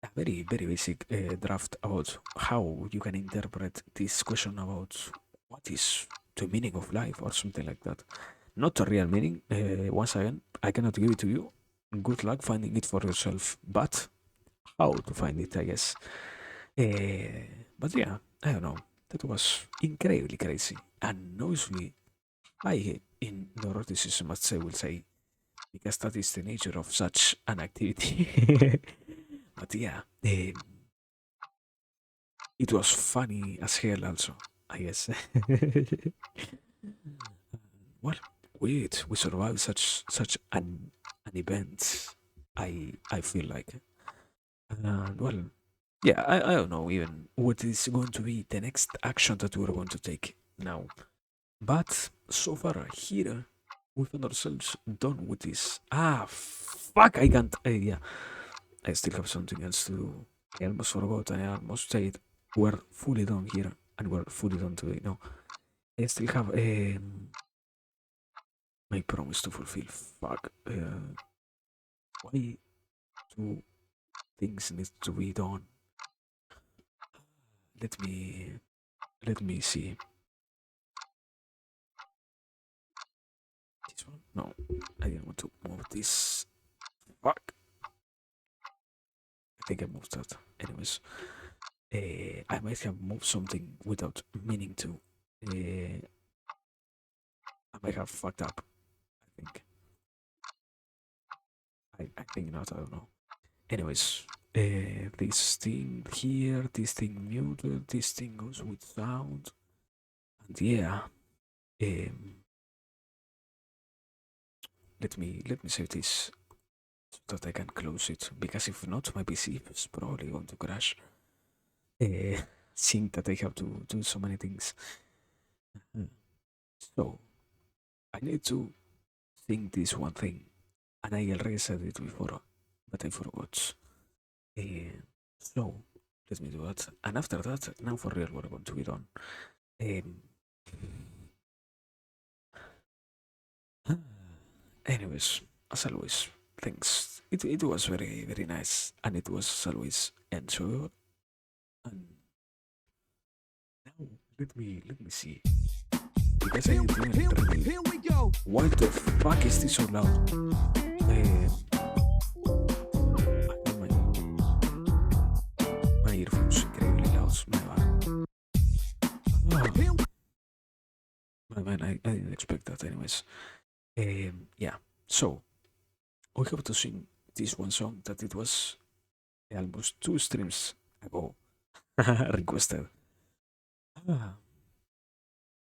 Speaker 1: a very, very basic draft about how you can interpret this question about what is the meaning of life or something like that. Not a real meaning. Once again, I cannot give it to you. Good luck finding it for yourself, but how to find it, I guess. But yeah, I don't know. That was incredibly crazy and noisily high in neuroticism, as I will say, because that is the nature of such an activity. But yeah, it was funny as hell, also, I guess. Well, we survived such an event. I feel like, and well, yeah, I don't know even what is going to be the next action that we're going to take now. But so far here, we found ourselves done with this. Ah, fuck! I can't. Yeah, I still have something else to do. I almost forgot. I almost said we're fully done here, and we're fully done today. No, I still have my promise to fulfill. Fuck. Why do things need to be done? Let me see. This one? No, I didn't want to move this. Fuck. I think I moved that. Anyways, I might have moved something without meaning to. I might have fucked up. I think. I think not. I don't know. Anyways, this thing here, this thing muted, this thing goes with sound, and yeah. Um, let me save this so that I can close it because if not, my PC is probably going to crash. Seeing that I have to do so many things. So I need to think this one thing, and I already said it before, but I forgot. So let me do that, and after that, now for real, we're going to be done. Um, anyways, as always, thanks. It was very very nice, and it was as always enjoyable. And now let me see because I didn't really. Why the fuck is this so loud? My earphones incredibly loud. My bad. Oh, my man, I didn't expect that. Anyways, yeah. So we have to sing this one song that it was almost 2 streams ago requested. Ah,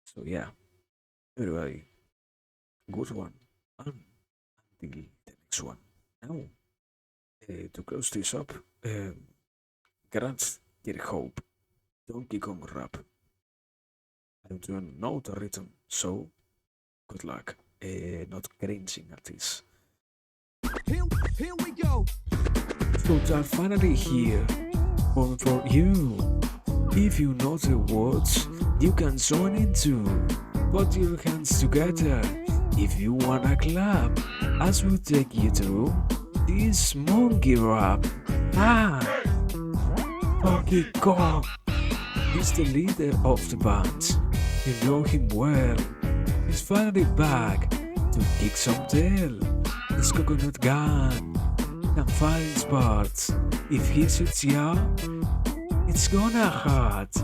Speaker 1: so yeah, everybody, good one, and until the next one. Now, to close this up, grant your hope. Donkey Kong rap. I don't know the rhythm, so good luck. Not cringing at this. Here we go. So I'm finally here. For you. If you know the words, you can join in too. Put your hands together If you wanna clap, as we take you through this monkey rap. Ah, Donkey Kong is the leader of the band. You know him well. He's finally back to kick some tail. His coconut gun can find his parts. If he shoots ya, it's gonna hurt.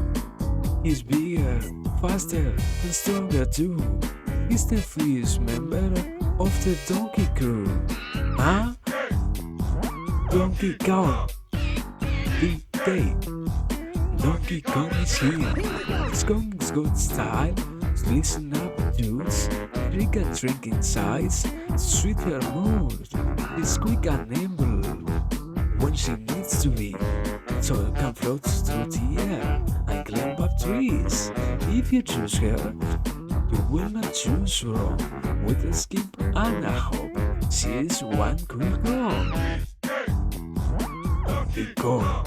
Speaker 1: He's bigger, faster, and stronger too. He's the freest member of the Donkey Crew. Huh? Donkey Kong. D-Day. Donkey Kong is here. It's Kong's good style. Listen up, dudes. Drink and drink inside. Sweet her mood. It's quick and nimble when she needs to be. So you can float through the air and climb up trees. If you choose her, you will not choose wrong. With a skip and a hop, she is one quick wrong. Donkey Kong.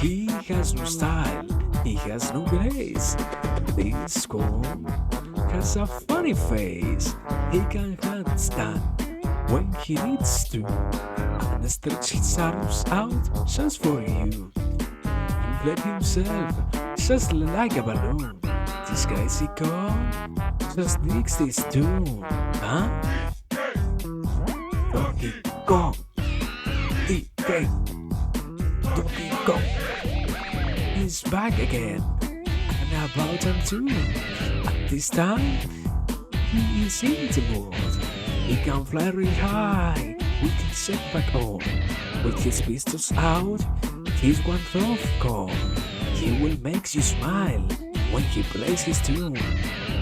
Speaker 1: He has no style, he has no grace. This Kong has a funny face. He can handstand when he needs to and stretch his arms out just for you. Inflate himself just like a balloon. This crazy Kong just digs this tune, huh? Donkey Kong, DK, Donkey Kong is back again, and about time too. At this time, he is in the mood. He can fly really high with his setback on. With his pistols out, he's one of Kong. He will make you smile when he plays his tune.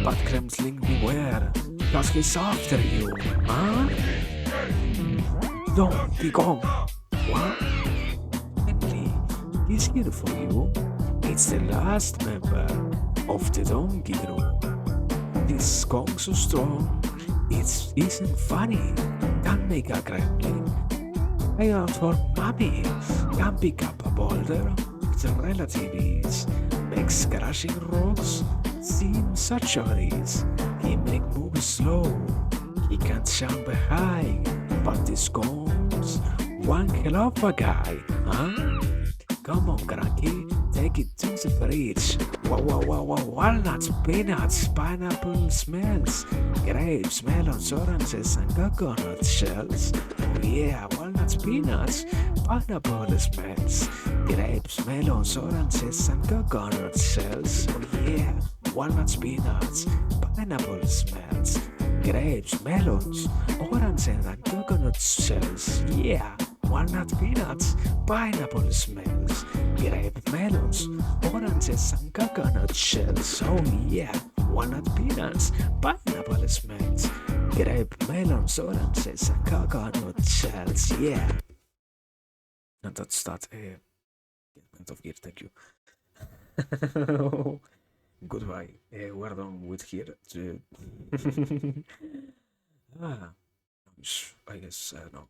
Speaker 1: But Kremsling beware, cause he's after you, huh? Donkey Kong, what? Emily, he's here for you. It's the last member of the Donkey Crew. This Kong so strong, it isn't funny. Can make a gremlin. I out for mommy. Can pick up a boulder with relative ease. Makes crashing rocks seem such a breeze. He make moves slow. He can't jump high. But this Kong's one hell of a guy, huh? Come on, Cranky, take it to the fridge. Walnuts, peanuts, pineapple smells, grapes, melons, oranges, and coconut shells. Oh yeah, walnuts, peanuts, pineapple smells, grapes, melons, oranges, and coconut shells. Oh yeah, walnuts, peanuts, pineapple smells, grapes, melons, oranges, and coconut shells. Yeah. Walnut peanuts, pineapple smells, grape melons, oranges and coconut shells. Oh yeah, walnut peanuts, pineapple smells, grape melons, oranges and coconut shells. Yeah. And that's that. End of gear. Thank you. Goodbye. We're done with here. ah, I guess no.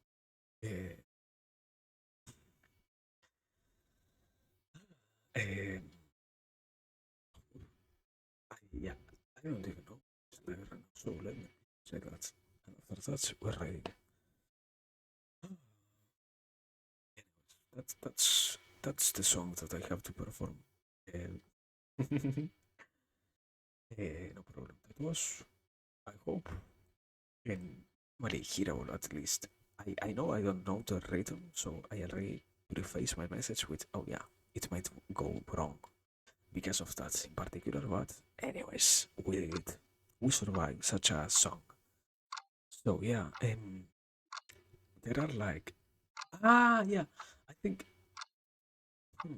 Speaker 1: Uh, uh, yeah, I don't even know. I don't know. So let me check that. And after that, we're ready. That's the song that I have to perform. Um, no problem. That was, I hope, in well, hearable at least. I know I don't know the rhythm, so I already preface my message with, oh yeah, it might go wrong because of that in particular. But anyways, we survived such a song. So yeah, there are like yeah, I think hmm,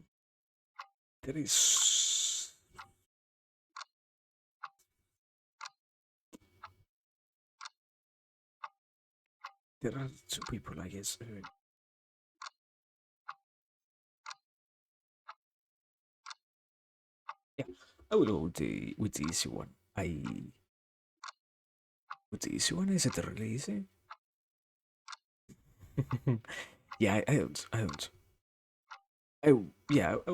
Speaker 1: there is there are two people I guess. Yeah, I will go with the easy one. I with the easy one is it really easy? yeah, I don't. Yeah, I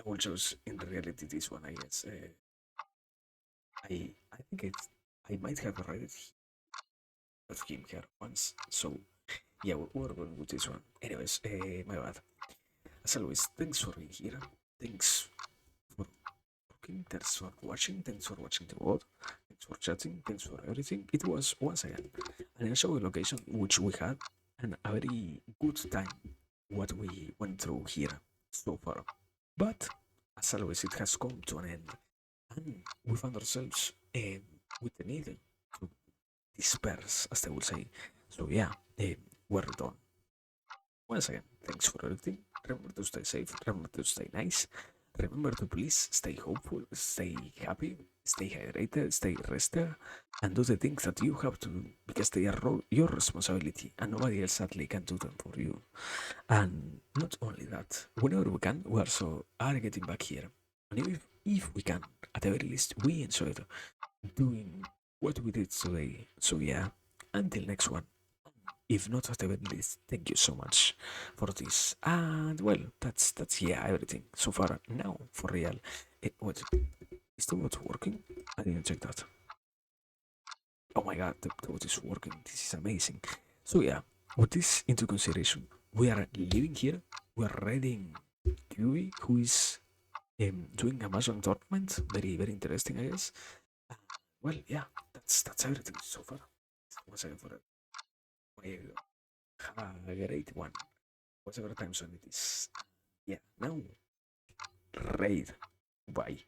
Speaker 1: will choose in reality this one. I guess. I think I might have read it of him here once. So yeah, we're going with this one. Anyways, my bad. As always, thanks for being here. Thanks for working. Thanks for watching. Thanks for watching the world. Thanks for chatting. Thanks for everything. It was once again an enjoyable location which we had and a very good time what we went through here so far. But as always, it has come to an end, and we found ourselves with the need to disperse, as they would say. So yeah, we're done. Once again, thanks for everything. Remember to stay safe. Remember to stay nice. Remember to please stay hopeful, stay happy, stay hydrated, stay rested, and do the things that you have to do because they are your responsibility and nobody else sadly can do them for you. And not only that, whenever we can, we also are getting back here. And if we can, at the very least, we enjoyed doing what we did today. So yeah, until next one. If not at the very least, thank you so much for this. And well, that's yeah everything so far. Now for real, what is the bot working? I didn't check that. Oh my god, the bot is working. This is amazing. So yeah, with this into consideration, we are living here. We are reading Kiwi, who is doing a Amazon tournament. Very interesting, I guess. Uh, well, yeah, that's everything so far. Once again for it. Have a great one. Whatever time zone it is. Yeah, now raid. Bye.